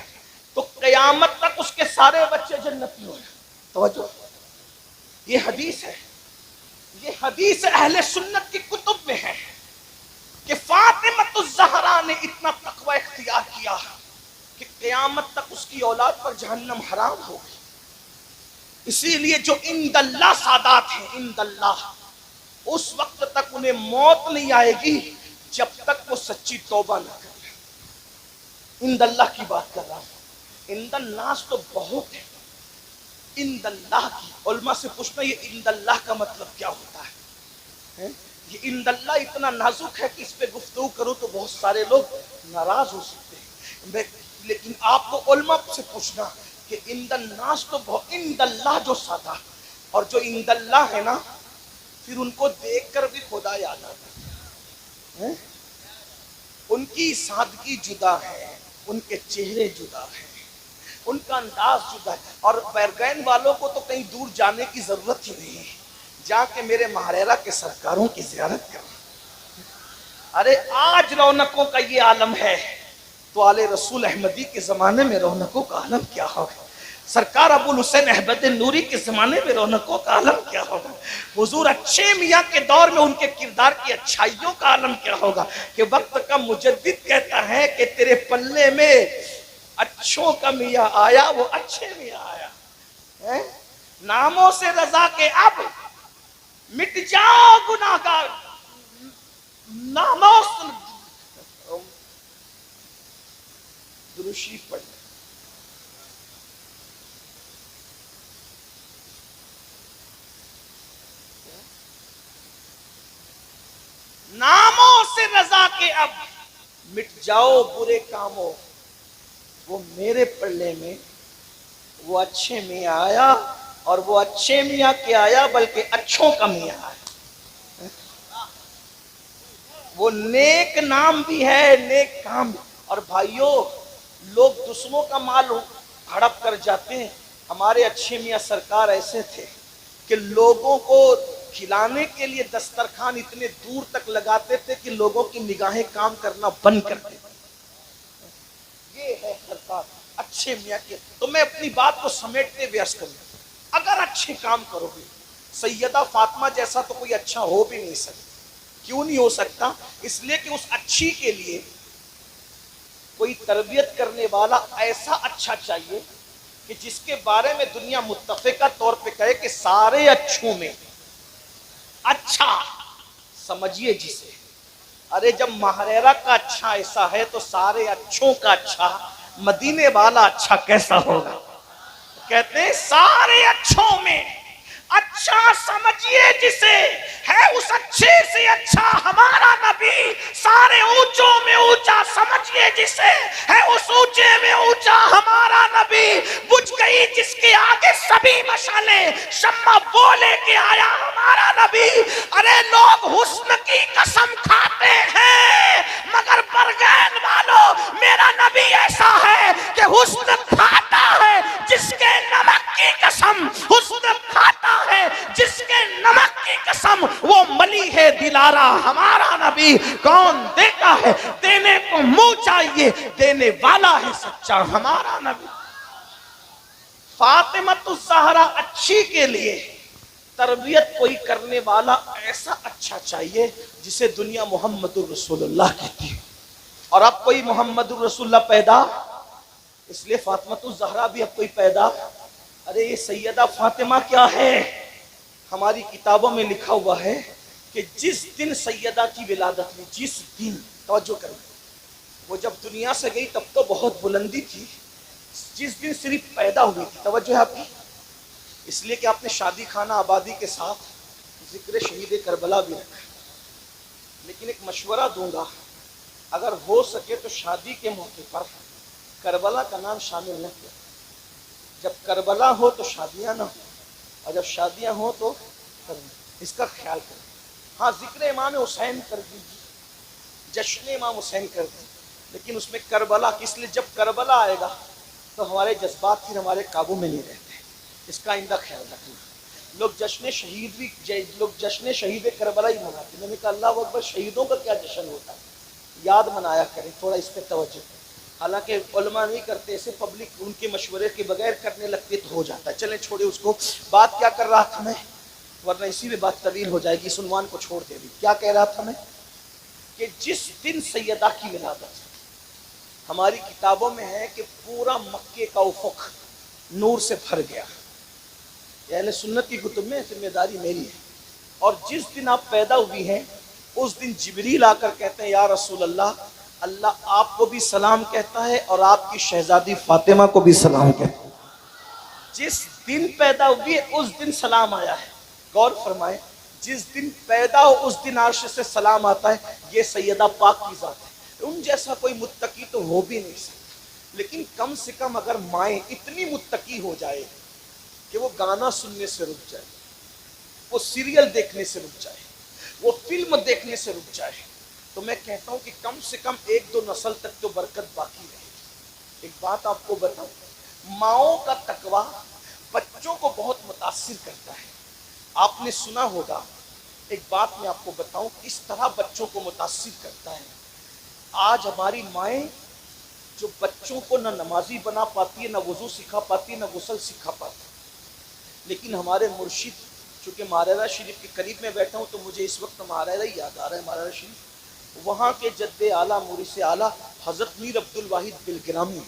تو قیامت تک اس کے سارے بچے جنتی ہو جائیں. توجہ, یہ حدیث ہے, یہ حدیث اہل سنت کی کتب میں ہے کہ فاطمہ الزہرا نے اتنا تقوی اختیار کیا کہ قیامت تک اس کی اولاد پر جہنم حرام ہو گئی. اسی لیے جو عند اللہ سادات ہیں, عند اللہ, اس وقت تک انہیں موت نہیں آئے گی جب تک وہ سچی توبہ نہ کرے. عند اللہ کی بات کر رہا ہوں, عند الناس تو بہت ہے, عند اللہ کی. علماء سے پوچھنا یہ عند اللہ کا مطلب کیا ہوتا ہے؟ یہ عند اللہ اتنا نازک ہے کہ اس پہ گفتگو کرو تو بہت سارے لوگ ناراض ہو سکتے ہیں, لیکن آپ کو علماء سے پوچھنا کہ عند الناس تو بہت, عند اللہ جو سادہ اور جو عند اللہ ہے نا, پھر ان کو دیکھ کر بھی خدا یاد آتا ہے. ان کی سادگی جدا ہے, ان کے چہرے جدا ہیں, ان کا انداز جدا ہے. اور بیرگین والوں کو تو کہیں دور جانے کی ضرورت ہی نہیں ہے, جا کے میرے مہریرا کے سرکاروں کی زیارت کرنا. ارے آج رونقوں کا یہ عالم ہے تو آل رسول احمدی کے زمانے میں رونقوں کا عالم کیا ہوگا؟ سرکار ابو الحسین احمد نوری کے زمانے میں رونقوں کا عالم کیا ہوگا؟ حضور اچھے میاں کے دور میں ان کے کردار کی اچھائیوں کا عالم کیا ہوگا؟ کہ وقت کا مجدد کہتا ہے کہ تیرے پلے میں اچھوں کا میاں آیا, وہ اچھے میاں آیا. ناموں سے رضا کے اب مٹ جاؤ گناہگار, ناموں شریف پڑھ لیں۔ ناموں سے رضا کے اب مٹ جاؤ برے کاموں، وہ میرے پلے میں وہ اچھے میاں آیا، اور وہ اچھے میاں کے آیا بلکہ اچھوں کا میاں آیا۔ وہ نیک نام بھی ہے، نیک کام بھی۔ اور بھائیوں، لوگ دوسروں کا مال ہڑپ کر جاتے ہیں، ہمارے اچھے میاں سرکار ایسے تھے کہ لوگوں کو کھلانے کے لیے دسترخوان اتنے دور تک لگاتے تھے کہ لوگوں کی نگاہیں کام کرنا بند کر دیتے۔ یہ ہے سرکار اچھے میاں کے۔ تو میں اپنی بات کو سمیٹتے ہوئے عرض کروں، اگر اچھے کام کرو گے، سیدہ فاطمہ جیسا تو کوئی اچھا ہو بھی نہیں سکتا۔ کیوں نہیں ہو سکتا؟ اس لیے کہ اس اچھی کے لیے کوئی تربیت کرنے والا ایسا اچھا چاہیے کہ جس کے بارے میں دنیا متفقہ طور پہ کہے کہ سارے اچھوں میں اچھا سمجھیے جسے۔ ارے جب مہریرا کا اچھا ایسا ہے تو سارے اچھوں کا اچھا مدینے والا اچھا کیسا ہوگا؟ کہتے ہیں سارے اچھوں میں اچھا سمجھیے جسے، ہے اس اچھے سے اچھا ہمارا نبی۔ سارے اونچوں میں اونچا سمجھیے جسے، ہے اس اونچے میں اونچا ہمارا نبی۔ بجھ گئی جس کے آگے سبھی مشعلیں، شمع وہ لے کے آیا ہمارا نبی۔ ارے لوگ حسن کی قسم کھاتے ہیں، مگر برگین والوں میرا نبی ایسا ہے کہ حسن کھاتا ہے جس کے نمک کی قسم، حسن کھاتا ہے جس کے نمک کی قسم، وہ ملی ہے دلارا ہمارا نبی۔ کون دیتا ہے؟ دینے کو منہ چاہیے، دینے والا ہے سچا ہمارا نبی۔ فاطمۃ الزہرا اچھی کے لیے تربیت کوئی کرنے والا ایسا اچھا چاہیے جسے دنیا محمد الرسول اللہ کہتی ہے۔ اور اب کوئی محمد الرسول اللہ پیدا، اس لیے فاطمۃ الزہرا بھی اب کوئی پیدا۔ ارے یہ سیدہ فاطمہ کیا ہے؟ ہماری کتابوں میں لکھا ہوا ہے کہ جس دن سیدہ کی ولادت ہوئی، جس دن، توجہ کریں، وہ جب دنیا سے گئی تب تو بہت بلندی تھی، جس دن صرف پیدا ہوئی تھی، توجہ ہے آپ کی، اس لیے کہ آپ نے شادی خانہ آبادی کے ساتھ ذکر شہید کربلا بھی رکھا۔ لیکن ایک مشورہ دوں گا، اگر ہو سکے تو شادی کے موقع پر کربلا کا نام شامل نہ کیا۔ جب کربلا ہو تو شادیاں نہ ہو، اور جب شادیاں ہوں تو اس کا خیال کریں۔ ہاں ذکر امام حسین کر دیجیے، جشن امام حسین کر دیجیے، لیکن اس میں کربلا، اس لیے جب کربلا آئے گا تو ہمارے جذبات پھر ہمارے قابو میں نہیں رہتے، اس کا آئندہ خیال رکھنا۔ لوگ جشن شہید کربلا ہی مناتے ہیں۔ میں نے کہا اللہ اکبر، شہیدوں کا کیا جشن ہوتا ہے، یاد منایا کریں، تھوڑا اس پہ توجہ۔ حالانکہ علماء نہیں کرتے اسے، پبلک ان کے مشورے کے بغیر کرنے لگتے تو ہو جاتا ہے۔ چلیں چھوڑے اس کو۔ بات کیا کر رہا تھا میں، ورنہ اسی میں بات طویل ہو جائے گی، اس عنوان کو چھوڑ دے دی۔ کیا کہہ رہا تھا میں کہ جس دن سیدہ کی ولادت، ہماری کتابوں میں ہے کہ پورا مکے کا افق نور سے بھر گیا۔ اہل سنت کی کتب میں ذمہ داری میری ہے۔ اور جس دن آپ پیدا ہوئی ہیں اس دن جبریل آ کر کہتے ہیں یا رسول اللہ، اللہ آپ کو بھی سلام کہتا ہے اور آپ کی شہزادی فاطمہ کو بھی سلام کہتا ہے۔ جس دن پیدا ہوئی ہے اس دن سلام آیا ہے۔ غور فرمائیں، جس دن پیدا ہو اس دن عرش سے سلام آتا ہے۔ یہ سیدہ پاک کی ذات ہے، ان جیسا کوئی متقی تو ہو بھی نہیں سکتا، لیکن کم سے کم اگر مائیں اتنی متقی ہو جائے کہ وہ گانا سننے سے رک جائے، وہ سیریل دیکھنے سے رک جائے، وہ فلم دیکھنے سے رک جائے، تو میں کہتا ہوں کہ کم سے کم ایک دو نسل تک تو برکت باقی رہے گی۔ ایک بات آپ کو بتاؤں، ماؤں کا تقویٰ بچوں کو بہت متاثر کرتا ہے۔ آپ نے سنا ہوگا، ایک بات میں آپ کو بتاؤں کس طرح بچوں کو متاثر کرتا ہے۔ آج ہماری مائیں جو بچوں کو نہ نمازی بنا پاتی ہے، نہ وضو سکھا پاتی ہے، نہ غسل سکھا پاتی، لیکن ہمارے مرشد، چونکہ مہرارہ شریف کے قریب میں بیٹھا ہوں تو مجھے اس وقت مہرارہ ہی یاد آ رہا ہے، مہرارہ شریف، وہاں کے جد اعلیٰ مورث اعلیٰ حضرت میر عبد الواحد بالگرامی،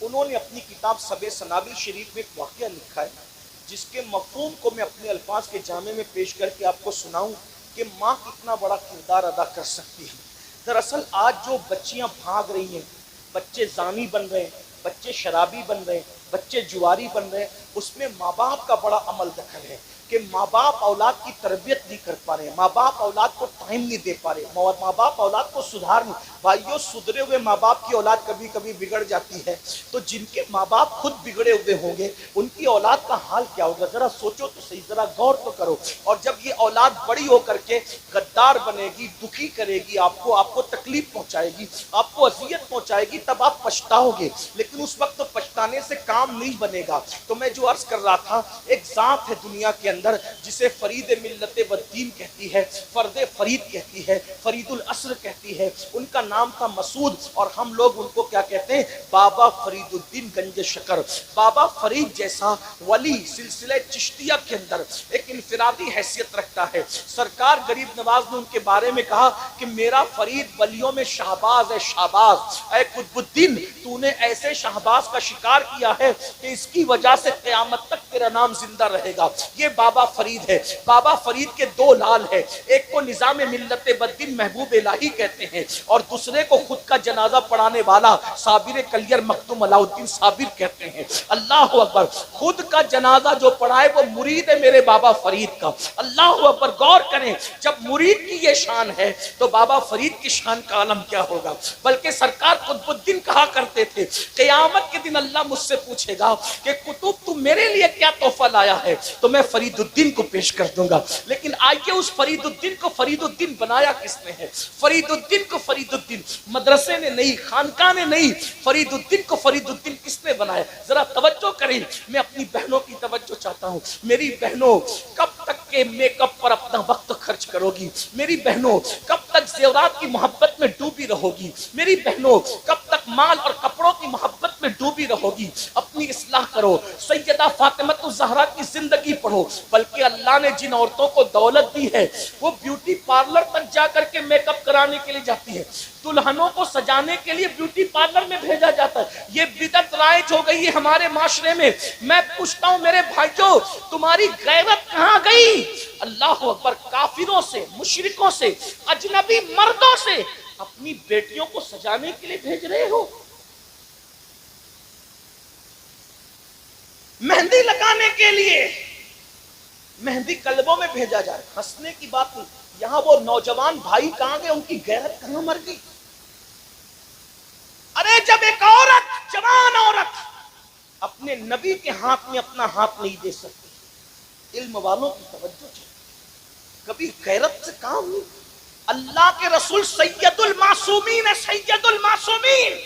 انہوں نے اپنی کتاب سبع سنابل شریف میں ایک واقعہ لکھا ہے جس کے مفہوم کو میں اپنے الفاظ کے جامع میں پیش کر کے آپ کو سناؤں کہ ماں کتنا بڑا کردار ادا کر سکتی ہے۔ دراصل آج جو بچیاں بھاگ رہی ہیں، بچے زانی بن رہے ہیں، بچے شرابی بن رہے ہیں، بچے جواری بن رہے ہیں، اس میں ماں باپ کا بڑا عمل دخل ہے کہ ماں باپ اولاد کی تربیت نہیں کر پا رہے، ماں باپ اولاد کو ٹائم نہیں دے پا رہے، ماں باپ اولاد کو سدھار نہیں۔ بھائیو، سدھرے ہوئے ماں باپ کی اولاد کبھی کبھی بگڑ جاتی ہے، تو جن کے ماں باپ خود بگڑے ہوئے ہوں گے ان کی اولاد کا حال کیا ہوگا؟ ذرا سوچو تو صحیح، ذرا غور تو کرو۔ اور جب یہ اولاد بڑی ہو کر کے غدار بنے گی، دکھی کرے گی، آپ کو تکلیف پہنچائے گی، آپ کو اذیت پہنچائے گی، تب آپ پچھتاؤ گے، لیکن اس وقت تو پچھتانے سے کام نہیں بنے گا۔ تو میں جو عرض کر رہا تھا، ایک ذات ہے دنیا کے اندر جسے فرید ملت والدین کہتی ہے، فرد فرید کہتی ہے، فرید العصر کہتی ہے، ان کا نام تھا مسعود، اور ہم لوگ ان کو کیا کہتے ہیں؟ بابا فرید الدین گنج شکر۔ بابا فرید جیسا ولی سلسلہ چشتیہ کے اندر ایک انفرادی حیثیت رکھتا ہے۔ سرکار غریب نواز نے ان کے بارے میں کہا کہ میرا فرید ولیوں میں شہباز ہے، شہباز۔ اے قطب الدین، تو نے ایسے شہباز کا شکار کیا ہے کہ اس کی وجہ سے قیامت تک تیرا نام زندہ رہے گا۔ یہ بابا فرید ہے۔ بابا فرید کے دو لال ہیں، ایک کو نظام ملت والدین محبوب الہی کہتے ہیں، اور دوسرے کو خود کا جنازہ پڑھانے والا صابر کلیر مخدوم علاء الدین صابر کہتے ہیں۔ اللہ اکبر! خود کا جنازہ جو پڑھائے وہ مرید ہے میرے بابا فرید کا۔ اللہ اکبر! غور کریں، جب مرید کی یہ شان ہے تو بابا فرید کی شان کا عالم کیا ہوگا؟ بلکہ سرکار قطب الدین کہا کرتے تھے، قیامت کے دن اللہ مجھ سے پوچھے گا کہ قطب تو میرے لیے کیا تحفہ لایا ہے، تو میں فرید الدین کو پیش کر دوں گا۔ لیکن آئیے اس فرید الدین کو فرید الدین بنایا کس نے ہے؟ فرید الدین کو فرید الدین مدرسے نے نہیں، خانقاہ نے نہیں، فرید الدین کو فرید الدین کس نے بنایا؟ ذرا توجہ کریں، میں اپنی بہنوں کی توجہ چاہتا ہوں۔ میری بہنوں، کب تک کے میک اپ پر اپنا وقت خرچ کرو گی؟ میری بہنوں، کب تک زیورات کی محبت میں ڈوبی رہو گی؟ میری بہنوں، کب تک مال اور کپڑوں کی محبت میں ڈوبی رہو گی؟ اپنی اصلاح کرو، سیدہ فاطمہ الزہرا کی زندگی پڑھو۔ بلکہ اللہ نے جن عورتوں کو دولت دی ہے وہ بیوٹی پارلر تک جا کر کے میک اپ کرانے کے لیے جاتی ہے، دلہنوں کو سجانے کے لیے بیوٹی پارلر میں بھیجا جاتا ہے۔ یہ بدعت رائج ہو گئی ہے ہمارے معاشرے میں۔ میں پوچھتا ہوں میرے بھائیوں، تمہاری غیرت کہاں گئی؟ اللہ اکبر! کافروں سے، مشرکوں سے، اجنبی مردوں سے اپنی بیٹیوں کو سجانے کے لیے بھیج رہے ہو، مہندی لگانے کے لیے، مہندی قلبوں میں بھیجا جائے۔ ہنسنے کی بات نہیں، یہاں وہ نوجوان بھائی کہاں گئے؟ ان کی غیرت کہاں مر گئی؟ ارے جب ایک عورت، جوان عورت اپنے نبی کے ہاتھ میں اپنا ہاتھ نہیں دے سکتی، علم والوں کی توجہ چاہیے، کبھی غیرت سے کام نہیں۔ اللہ کے رسول سید المعصومین ہے، سید المعصومین۔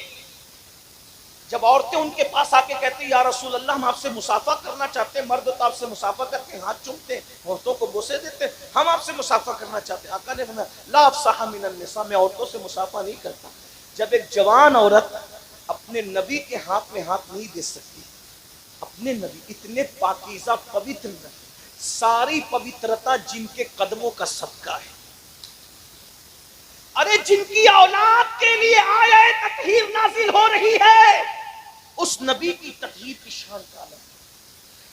جب عورتیں ان کے پاس آ کے کہتی یا رسول اللہ ہم آپ سے مصافحہ کرنا چاہتے ہیں، مرد تو آپ سے مصافحہ کرتے ہیں، ہاتھ چومتے ہیں، عورتوں کو بوسے دیتے ہیں، ہم آپ سے مصافحہ کرنا چاہتے ہیں۔ آقا نے فرمایا لا افصح من النساء، میں عورتوں سے مصافحہ نہیں کرتا۔ جب ایک جوان عورت اپنے نبی کے ہاتھ میں ہاتھ نہیں دے سکتی، اپنے نبی اتنے پاکیزہ پوتر نبی، ساری پوترتا جن کے قدموں کا صدقہ ہے، ارے جن کی اولاد کے لیے آیت تطہیر نازل ہو رہی ہے، اس نبی کی تطہیر کی شان کا عالم،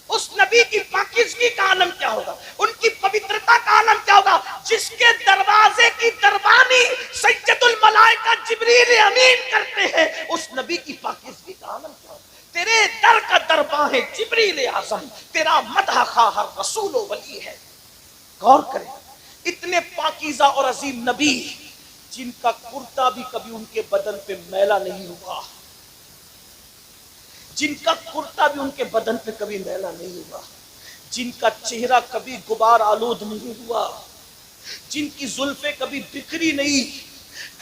اس نبی کی پاکیزگی کا عالم کیا ہوگا، ان کی پوترتا کا عالم کیا ہوگا، جس کے دروازے کی دربانی سید الملائکہ جبریل امین کرتے ہیں، اس نبی کی پاکیزگی کا عالم کیا ہوگا۔ تیرے در کا درباں ہے جبریل اعظم، تیرا مدح خواہ ہر رسول و ولی ہے۔ غور کریں، اتنے پاکیزہ اور عظیم نبی جن کا کرتا بھی کبھی ان کے بدن پہ میلا نہیں ہوا، جن کا کرتا بھی ان کے بدن پہ کبھی میلا نہیں ہوا، جن کا چہرہ کبھی غبار آلود نہیں ہوا، جن کی زلفیں کبھی بکھری نہیں،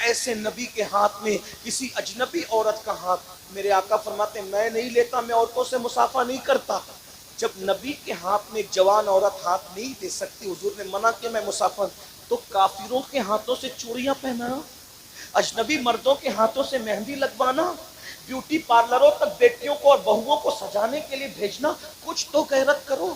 ایسے نبی کے ہاتھ میں کسی اجنبی عورت کا ہاتھ، میرے آقا فرماتے ہیں میں نہیں لیتا، میں عورتوں سے مصافحہ نہیں کرتا۔ جب نبی کے ہاتھ میں جوان عورت ہاتھ نہیں دے سکتی، حضور نے منع کیا میں مصافحہ، تو کافروں کے ہاتھوں سے چوڑیاں پہنانا، اجنبی مردوں کے ہاتھوں سے مہندی لگوانا، بیوٹی پارلروں تک بیٹیوں کو اور بہوؤں کو سجانے کے لیے بھیجنا، کچھ تو غیرت کرو۔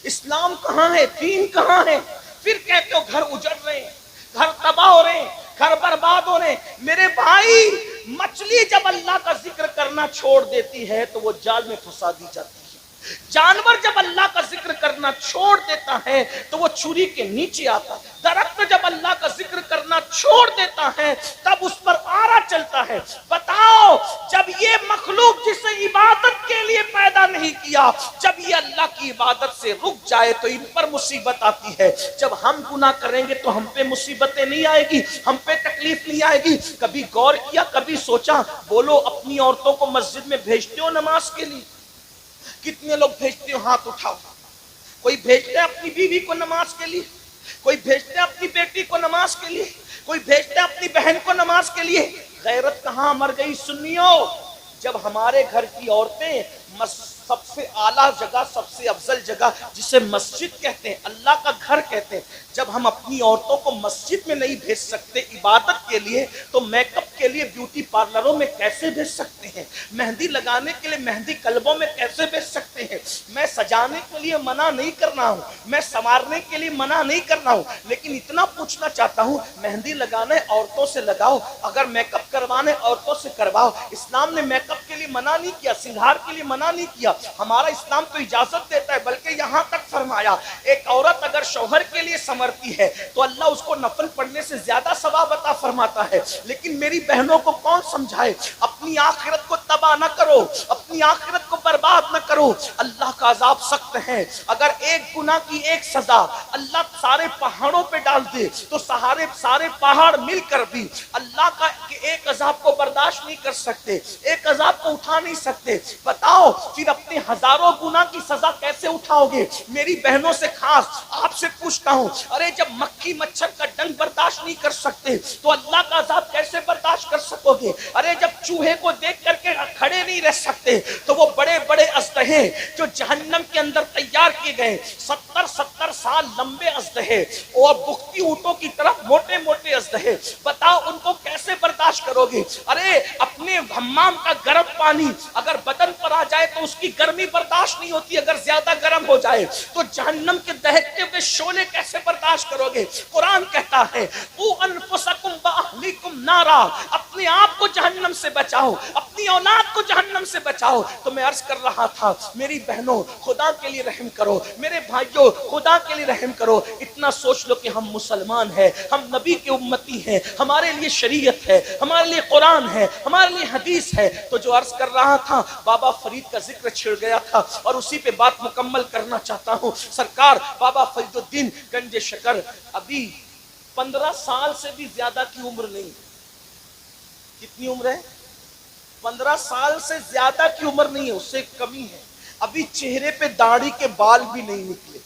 اسلام کہاں ہے؟ دین کہاں ہے؟ پھر کہتے ہو گھر اجڑ رہے ہیں، گھر تباہ ہو رہے ہیں، گھر برباد ہو رہے ہیں۔ میرے بھائی، مچھلی جب اللہ کا ذکر کرنا چھوڑ دیتی ہے تو وہ جال میں پھنسا دی جاتی ہے، جانور جب اللہ کا ذکر کرنا چھوڑ دیتا ہے تو وہ چھری کے نیچے آتا ہے، درخت جب اللہ کا ذکر کرنا چھوڑ دیتا ہے تب اس پر آرا چلتا ہے۔ بتاؤ بتاؤ جب یہ مخلوق جسے عبادت کے لیے پیدا نہیں کیا جب یہ اللہ کی عبادت سے رک جائے تو ان پر مصیبت آتی ہے. جب ہم گناہ کریں گے تو ہم پہ مصیبتیں نہیں آئے گی, ہم پہ تکلیف نہیں آئے گی. کبھی غور کیا, کبھی سوچا؟ بولو اپنی عورتوں کو مسجد میں بھیجتے ہو نماز کے لیے؟ کتنے لوگ بھیجتے ہو؟ ہاتھ اٹھاؤ. کوئی بھیجتے اپنی بیوی کو نماز کے لیے, کوئی بھیجتے اپنی بیٹی کو نماز کے لیے, کوئی بھیجتے اپنی بہن کو نماز کے لیے. غیرت کہاں مر گئی سنیو؟ جب ہمارے گھر کی عورتیں سب سے اعلیٰ جگہ, سب سے افضل جگہ جسے مسجد کہتے ہیں, اللہ کا گھر کہتے ہیں, جب ہم اپنی عورتوں کو مسجد میں نہیں بھیج سکتے عبادت کے لیے تو میک اپ کے لیے بیوٹی پارلروں میں کیسے بھیج سکتے ہیں؟ مہندی لگانے کے لیے مہندی کلبوں میں کیسے بھیج سکتے ہیں؟ میں سجانے کے لیے منع نہیں کرنا ہوں, میں سنوارنے کے لیے منع نہیں کرنا ہوں, لیکن اتنا پوچھنا چاہتا ہوں مہندی لگانے عورتوں سے لگاؤ, اگر میک اپ کروانے عورتوں سے کرواؤ. اسلام نے میک اپ کے لیے منع نہیں کیا, سنگھار کے لیے منع نہیں کیا. ہمارا اسلام تو اجازت دیتا ہے, بلکہ یہاں تک فرمایا ایک عورت اگر شوہر کے لیے سنورتی ہے تو اللہ اس کو نفل پڑھنے سے زیادہ ثواب عطا فرماتا ہے. لیکن میری بہنوں کو کون سمجھائے؟ اپنی آخرت کو تباہ نہ کرو, اپنی آخرت کو برباد نہ کرو. اللہ کا عذاب سخت ہے. اگر ایک گناہ کی ایک سزا اللہ سارے پہاڑوں پہ ڈال دے تو سارے پہاڑ مل کر بھی اللہ کا ایک عذاب کو برداشت نہیں کر سکتے, ایک عذاب کو اٹھا نہیں سکتے. بتاؤ پھر اپنے ہزاروں گناہ کی سزا کیسے اٹھاؤ گے؟ میری بہنوں سے خاص آپ سے پوچھتا ہوں, ارے جب مکھی مچھر کا ڈنگ برداشت نہیں کر سکتے تو اللہ کا عذاب کیسے برداشت کر سکو گے؟ ارے جب چوہے کو دیکھ کر کے کھڑے نہیں رہ سکتے تو وہ بڑے بڑے اژدہے جو جہنم کے اندر تیار کیے گئے 70 سال لمبے اژدہے اور بکتی اونٹوں کی طرف موٹے موٹے اژدہے, بتاؤ ان کو کیسے برداشت کرو گے؟ ارے اپنے حمام کا گرم پانی اگر بدن پر آ جائے تو اس کی گرمی برداشت نہیں ہوتی, اگر زیادہ گرم ہو جائے تو جہنم کے دہکتے ہوئے شعلے کیسے برداشت کرو گے؟ قرآن کہتا ہے قُوا أَنفُسَكُمْ وَأَهْلِيكُمْ نَارًا, اپنے آپ کو جہنم سے بچاؤ, اپنی اولاد کو جہنم سے بچاؤ. تو میں عرض کر رہا تھا میری بہنوں خدا کے لیے رحم کرو, میرے بھائیوں خدا کے لیے رحم کرو. اتنا سوچ لو کہ ہم مسلمان ہیں, ہم نبی کے امتی ہیں, ہمارے لیے شریعت ہے, ہمارے لیے قرآن ہے, ہمارے لیے حدیث ہے. تو جو عرض کر رہا تھا بابا فرید کا ذکر چھڑ گیا تھا اور اسی پہ بات مکمل کرنا چاہتا ہوں. سرکار بابا فرید الدین گنج شکر ابھی 15 سال سے بھی زیادہ کی عمر نہیں. کتنی عمر ہے؟ 15 سال سے زیادہ کی عمر نہیں ہے, اس سے کمی ہے. ابھی چہرے پہ داڑھی کے بال بھی نہیں نکلے,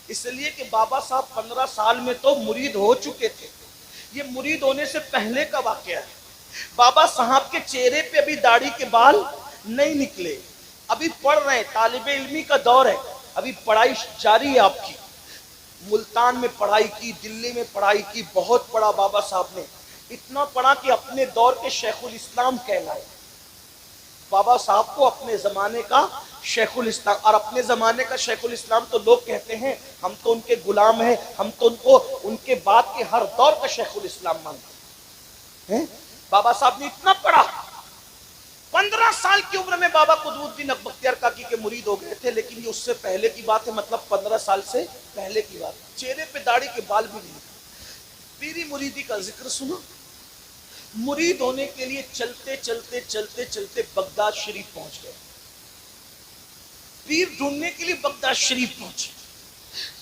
اس لیے کہ بابا صاحب 15 سال میں تو مرید ہو چکے تھے. یہ مرید ہونے سے پہلے کا واقعہ ہے. بابا صاحب کے چہرے پہ ابھی داڑھی کے بال نہیں نکلے, ابھی پڑھ رہے ہیں, طالب علمی کا دور ہے, ابھی پڑھائی جاری ہے آپ کی. ملتان میں پڑھائی کی, دلی میں پڑھائی کی, بہت پڑھا بابا صاحب نے, اتنا پڑھا کہ اپنے دور کے شیخ الاسلام کہلائے. بابا صاحب کو اپنے زمانے کا شیخ الاسلام, اور اپنے زمانے کا شیخ الاسلام تو لوگ کہتے ہیں ہم تو ان کے غلام ہیں, ہم تو ان کو ان کے بعد کے ہر دور کا شیخ الاسلام مانتے ہیں. بابا صاحب نے اتنا پڑھا, 15 سال کی عمر میں بابا قطب الدین بختیار کاکی کے مرید ہو گئے تھے. لیکن یہ اس سے پہلے کی بات ہے, مطلب 15 سال سے پہلے کی بات. چہرے پہ داڑھی کے بال بھی نہیں. پیری مریدی کا ذکر سنو. مرید ہونے کے لیے چلتے چلتے چلتے چلتے بغداد شریف پہنچ گئے. پیر ڈھونڈنے کے لیے بغداد شریف پہنچے.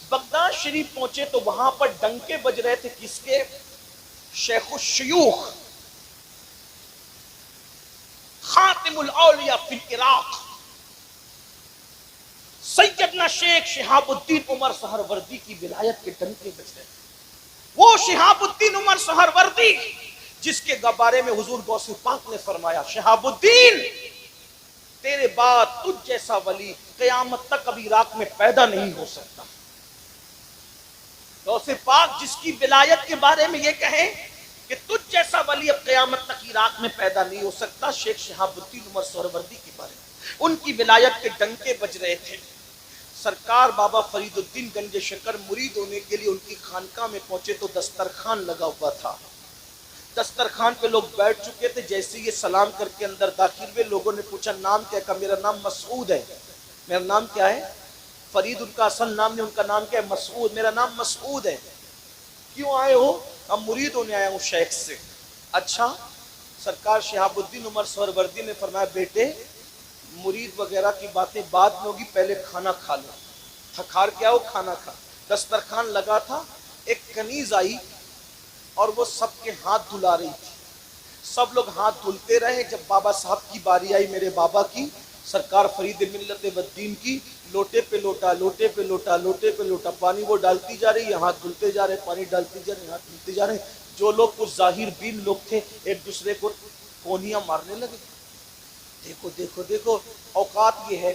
بغداد شریف پہنچے تو وہاں پر ڈنکے بج رہے تھے کس کے؟ شیخ الشیوخ خاتم الاولیاء فی العراق سیدنا شیخ شہاب الدین عمر سہروردی کی ولایت کے ڈنکے بج رہے. وہ شہاب الدین عمر سہروردی جس کے بارے میں حضور غوث پاک نے فرمایا شہاب الدین تیرے بعد تجھ جیسا ولی قیامت تک ابھی عراق میں پیدا نہیں ہو سکتا. غوث پاک جس کی ولایت کے بارے میں یہ کہیں کہ تجھ جیسا ولی اب قیامت تک عراق میں پیدا نہیں ہو سکتا, شیخ شہاب الدین عمر سہروردی کے بارے میں ان کی ولایت کے ڈنکے بج رہے تھے. سرکار بابا فرید الدین گنج شکر مرید ہونے کے لیے ان کی خانقاہ میں پہنچے تو دسترخوان لگا ہوا تھا. دسترخوان پہ لوگ بیٹھ چکے تھے. جیسے یہ سلام کر کے اندر داخل ہوئے, لوگوں نے پوچھا نام کیا؟ کہا میرا نام مسعود ہے. میرا نام کیا ہے؟ فرید ان کا اصل نام نہیں, ان کا نام کیا ہے؟ مسعود. میرا نام مسعود ہے. کیوں آئے ہو؟ ہم مرید ہونے آیا ہوں شیخ سے. اچھا سرکار شہاب الدین عمر سہروردی نے فرمایا بیٹے مرید وغیرہ کی باتیں بعد میں ہوگی، پہلے کھانا کھا لو، تھکار کیا ہو کھانا کھا۔ دسترخوان لگا تھا، ایک کنیز آئی اور وہ سب کے ہاتھ دھلا رہی تھی، سب لوگ ہاتھ دھلتے رہے۔ جب بابا صاحب کی باری آئی، میرے بابا کی، سرکار فرید ملت والدین کی، لوٹے پہ لوٹا لوٹے پہ لوٹا لوٹے پہ لوٹا پانی وہ ڈالتی جا رہی ہے، ہاتھ دھلتے جا رہے، پانی ڈالتی جا رہے، ہاتھ دھلتے جا رہے۔ جو لوگ کچھ ظاہر بین لوگ تھے ایک دوسرے کو کونیاں مارنے لگے۔ دیکھو دیکھو دیکھو، اوقات یہ ہے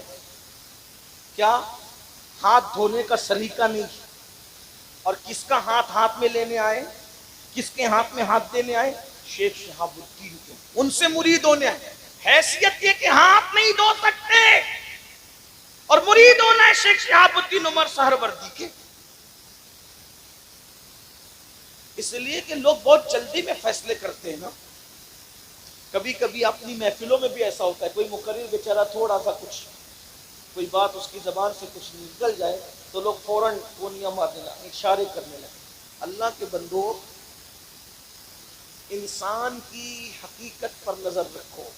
کیا ہاتھ دھونے کا سلیقہ نہیں، اور کس کا ہاتھ ہاتھ میں لینے آئے، کس کے ہاتھ میں ہاتھ دینے آئے؟ شیخ شہاب الدین کے، ان سے مرید ہونے آئے۔ حیثیت یہ کہ ہاتھ نہیں دھو سکتے اور مرید ہونا ہے شیخ شہاب الدین عمر سہروردی کے۔ اس لیے کہ لوگ بہت جلدی میں فیصلے کرتے ہیں نا۔ کبھی کبھی اپنی محفلوں میں بھی ایسا ہوتا ہے، کوئی مقرر بیچارہ تھوڑا سا کچھ کوئی بات اس کی زبان سے کچھ نکل جائے تو لوگ فوراً کونیاں مارنے لگے، اشارے کرنے لگے۔ اللہ کے بندو، انسان کی حقیقت پر نظر رکھو۔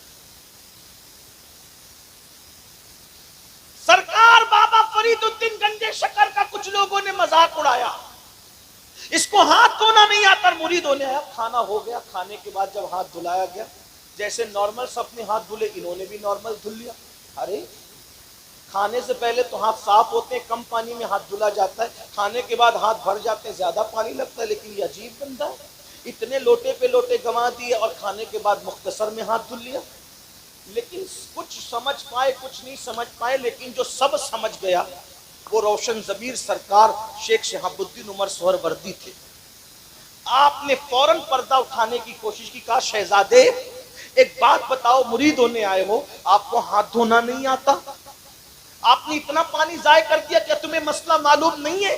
سرکار بابا فرید الدین گنجے شکر کا کچھ لوگوں نے مذاق اڑایا، اس کو ہاتھ دھونا نہیں آتا، مرید ہونے آیا۔ کھانا ہو گیا، کھانے کے بعد جب ہاتھ دھلایا گیا، جیسے نارمل سب نے ہاتھ دھلے، انہوں نے بھی نارمل دھل لیا۔ ارے کھانے سے پہلے تو ہاتھ صاف ہوتے ہیں، کم پانی میں ہاتھ دھلا جاتا ہے، کھانے کے بعد ہاتھ بھر جاتے ہیں، زیادہ پانی لگتا ہے۔ لیکن یہ عجیب بندہ ہے، اتنے لوٹے پہ لوٹے گنوا دیے اور کھانے کے بعد مختصر میں ہاتھ دھل لیا۔ لیکن کچھ سمجھ پائے کچھ نہیں سمجھ پائے، لیکن جو سب سمجھ گیا وہ روشن ضمیر سرکار شیخ شہاب الدین عمر سہروردی تھے۔ آپ نے فوراً پردہ اٹھانے کی کوشش کی، کہا شہزادے ایک بات بتاؤ، مرید ہونے آئے ہو، آپ کو ہاتھ دھونا نہیں آتا؟ آپ نے اتنا پانی ضائع کر دیا، کیا تمہیں مسئلہ معلوم نہیں ہے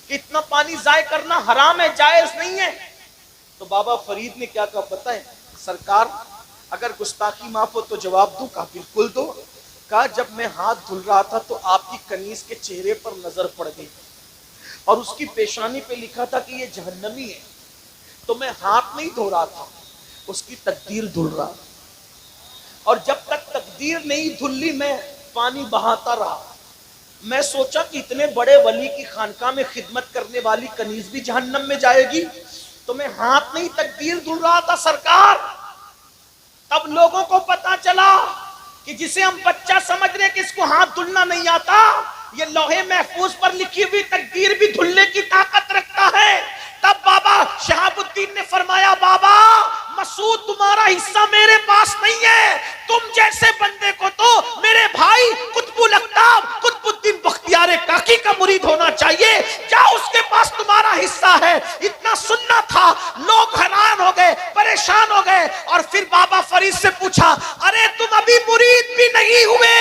کہ اتنا پانی ضائع کرنا حرام ہے، جائز نہیں ہے؟ تو بابا فرید نے کیا کہا پتہ ہے؟ سرکار اگر گستاخی معاف ہو تو جواب دوں؟ کہا بالکل دو۔ کہا جب میں ہاتھ دھل رہا تھا تو آپ کی کنیز کے چہرے پر نظر پڑ گئی اور اس کی پیشانی پہ لکھا تھا کہ یہ جہنمی ہے، تو میں ہاتھ نہیں دھو رہا تھا، اس کی تقدیر دھل رہا، اور جب تک تقدیر نہیں دھلی میں پانی بہاتا رہا۔ میں سوچا کہ اتنے بڑے ولی کی خانقاہ میں خدمت کرنے والی کنیز بھی جہنم میں جائے گی، تو میں ہاتھ نہیں تقدیر دھل رہا تھا سرکار۔ تب لوگوں کو پتا چلا کہ جسے ہم بچہ سمجھ رہے کہ اس کو ہاتھ دھلنا نہیں آتا، یہ لوہے محفوظ پر لکھی ہوئی تقدیر بھی دھلنے کی طاقت رکھتا ہے۔ تب بابا شہاب الدین نے فرمایا بابا مسعود تمہارا حصہ میرے پاس نہیں ہے، تم جیسے بندے کو تو میرے بھائی قطب الاقطاب قطب الدین بختیار کاکی کا مرید ہونا چاہیے، جاؤ اس کے پاس تمہارا حصہ ہے۔ اتنا سننا تھا، لوگ حیران ہو گئے، پریشان ہو گئے، اور پھر بابا فرید سے پوچھا ارے تم ابھی مرید بھی نہیں ہوئے،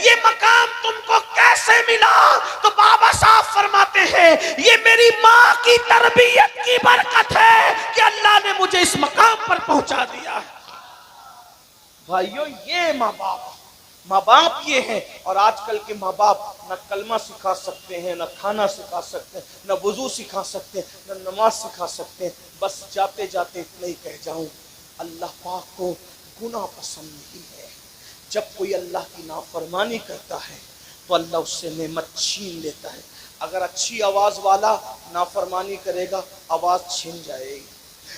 یہ مقام تم کو کیسے ملا؟ تو بابا صاحب فرماتے ہیں یہ میری ماں کی تربیت کی برکت ہے کہ اللہ نے مجھے اس مقام پر پہنچا دیا۔ بھائیو یہ ماں باپ یہ ہیں، اور آج کل کے ماں باپ نہ کلمہ سکھا سکتے ہیں، نہ کھانا سکھا سکتے ہیں، نہ وضو سکھا سکتے ہیں، نہ نماز سکھا سکتے ہیں۔ بس جاتے جاتے اتنا ہی کہہ جاؤں، اللہ پاک کو گناہ پسند نہیں ہے۔ جب کوئی اللہ کی نافرمانی کرتا ہے تو اللہ اس سے نعمت چھین لیتا ہے۔ اگر اچھی آواز والا نافرمانی کرے گا آواز چھن جائے گی،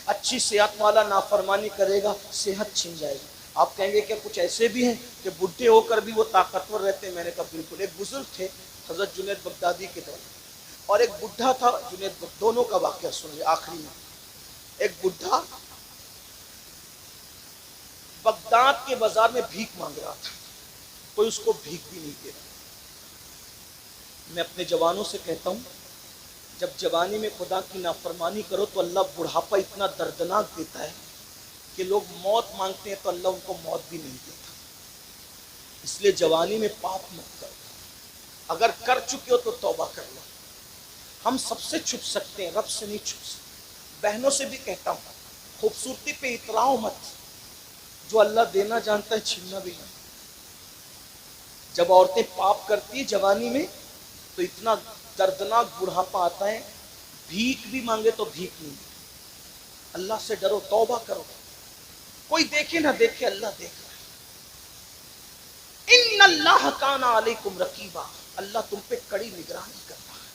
اچھی صحت والا نافرمانی کرے گا صحت چھن جائے گی۔ آپ کہیں گے کہ کچھ ایسے بھی ہیں کہ بڈھے ہو کر بھی وہ طاقتور رہتے ہیں؟ میں نے کہا بالکل۔ ایک بزرگ تھے حضرت جنید بغدادی کے دور، اور ایک بڈھا تھا جنید، دونوں کا واقعہ سنیے آخری میں۔ ایک بڈھا بغداد کے بازار میں بھیک مانگ رہا تھا، کوئی اس کو بھیک بھی نہیں دے رہا۔ میں اپنے جوانوں سے کہتا ہوں جب جوانی میں خدا کی نافرمانی کرو تو اللہ بڑھاپا اتنا دردناک دیتا ہے کہ لوگ موت مانگتے ہیں تو اللہ ان کو موت بھی نہیں دیتا۔ اس لیے جوانی میں پاپ مت کرو، اگر کر چکے ہو تو توبہ کر لو۔ ہم سب سے چھپ سکتے ہیں، رب سے نہیں چھپ سکتے۔ بہنوں سے بھی کہتا ہوں خوبصورتی پہ اتراؤ مت، جو اللہ دینا جانتا ہے چھیننا بھی نہیں۔ جب عورتیں پاپ کرتی ہیں جوانی میں تو اتنا دردناک بڑھاپا آتا ہے، بھیک بھی مانگے تو بھیک نہیں۔ اللہ سے ڈرو، توبہ کرو۔ کوئی دیکھے نہ دیکھے اللہ دیکھ رہا ہے۔ ان اللہ کان علیکم رقیبا، اللہ تم پہ کڑی نگرانی کر رہا ہے۔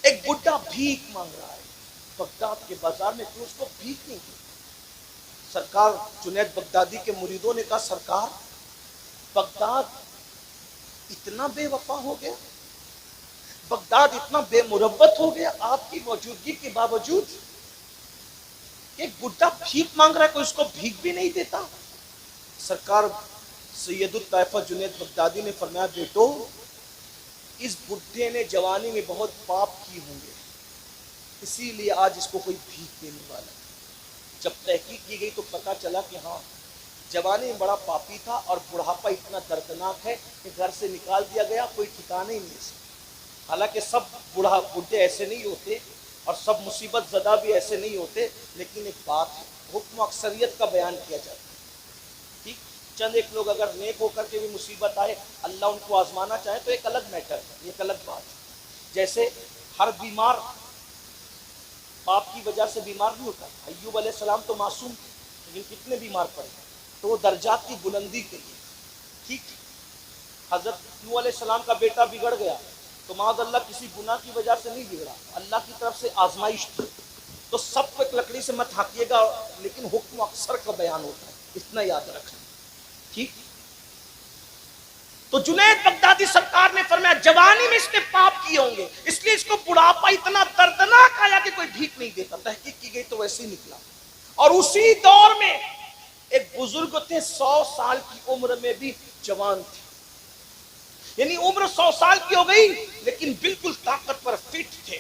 ایک بڈھا بھیک مانگ رہا ہے بغداد کے بازار میں، کیوں اس کو بھیک نہیں دی؟ سرکار جنید بغدادی کے مریدوں نے کہا سرکار بغداد اتنا بے وفا ہو گیا، بغداد اتنا بے مربت ہو گیا آپ کی موجودگی کے باوجود، ایک بڈھا بھیک مانگ رہا ہے کوئی اس کو بھیک بھی نہیں دیتا۔ سرکار سید الطائفہ جنید بغدادی نے فرمایا بیٹو اس بڈھے نے جوانی میں بہت پاپ کی ہوں گے، اسی لیے آج اس کو کوئی بھیک دینے والا۔ جب تحقیق کی گئی تو پتا چلا کہ ہاں جوانی میں بڑا پاپی تھا اور بڑھاپا اتنا دردناک ہے کہ گھر سے نکال دیا گیا، کوئی ٹھکانے ہی نہیں سکتا۔ حالانکہ سب بڈھے ایسے نہیں ہوتے اور سب مصیبت زدہ بھی ایسے نہیں ہوتے، لیکن ایک بات ہے حکم اکثریت کا بیان کیا جاتا ہے، ٹھیک؟ چند ایک لوگ اگر نیک ہو کر کے بھی مصیبت آئے اللہ ان کو آزمانا چاہے تو ایک الگ میٹر ہے، ایک الگ بات ہے۔ جیسے ہر بیمار پاپ کی وجہ سے بیمار نہیں ہوتا، ایوب علیہ السلام تو معصوم تھے لیکن کتنے بیمار پڑے، تو وہ درجات کی بلندی کے لیے، ٹھیک؟ حضرت نوح علیہ السلام کا بیٹا بگڑ گیا تو معاذ اللہ کسی گناہ کی وجہ سے نہیں بگڑا، اللہ کی طرف سے آزمائش تھی۔ تو سب کو ایک لکڑی سے مت ہانکیے گا، لیکن حکم اکثر کا بیان ہوتا ہے، اتنا یاد رکھنا، ٹھیک؟ تو جنید بغدادی سرکار نے فرمایا جوانی میں اس نے پاپ کیے ہوں گے، اس لیے اس کو بڑھاپا اتنا دردناک آیا کہ کوئی بھیک نہیں دیتا۔ تحقیق کی گئی تو ویسے ہی نکلا۔ اور اسی دور میں ایک بزرگ تھے 100 سال کی عمر میں بھی جوان تھے، یعنی عمر 100 سال کی ہو گئی لیکن بالکل طاقتور فٹ تھے،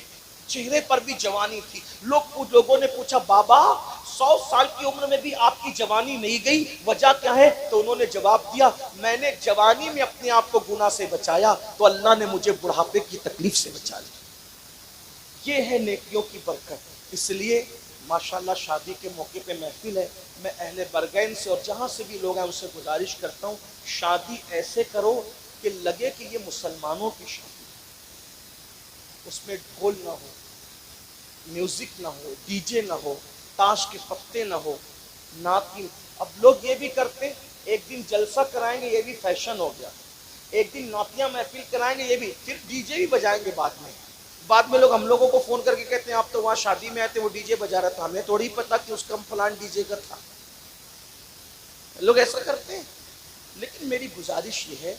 چہرے پر بھی جوانی تھی۔ لوگوں نے پوچھا بابا 100 سال کی عمر میں بھی آپ کی جوانی نہیں گئی، وجہ کیا ہے؟ تو انہوں نے جواب دیا میں نے جوانی میں اپنے آپ کو گناہ سے بچایا تو اللہ نے مجھے بڑھاپے کی تکلیف سے بچا لیا۔ یہ ہے نیکیوں کی برکت۔ اس لیے ماشاءاللہ شادی کے موقع پہ محفل ہے، میں اہل برگین سے اور جہاں سے بھی لوگ ہیں ان سے گزارش کرتا ہوں شادی ایسے کرو کہ لگے کہ یہ مسلمانوں کی شادی، اس میں ڈھول نہ ہو، میوزک نہ ہو، ڈی جے نہ ہو، تاش کے پتے نہ ہو، نعتیں۔ اب لوگ یہ بھی کرتے ایک دن جلسہ کرائیں گے، یہ بھی فیشن ہو گیا، ایک دن نعتیہ محفل کرائیں گے، یہ بھی، پھر ڈی جے بھی بجائیں گے بعد میں لوگ ہم لوگوں کو فون کر کے کہتے ہیں آپ تو وہاں شادی میں آئے تھے وہ ڈی جے بجا رہا تھا، ہمیں تھوڑی پتا کہ اس کا فلان ڈی جے کا تھا۔ لوگ ایسا کرتے ہیں، لیکن میری گزارش یہ ہے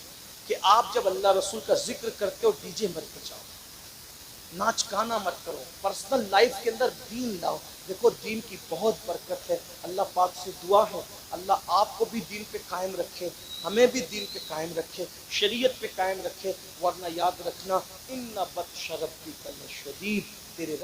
کہ آپ جب اللہ رسول کا ذکر کرتے ہو ڈی جے مت بجاؤ، ناچ گانا مت کرو، پرسنل لائف کے اندر دین لاؤ۔ دیکھو دین کی بہت برکت ہے، اللہ پاک سے دعا ہے اللہ آپ کو بھی دین پہ قائم رکھے، ہمیں بھی دین پہ قائم رکھے، شریعت پہ قائم رکھے، ورنہ یاد رکھنا ان بطش ربک لشدید، تیرے رب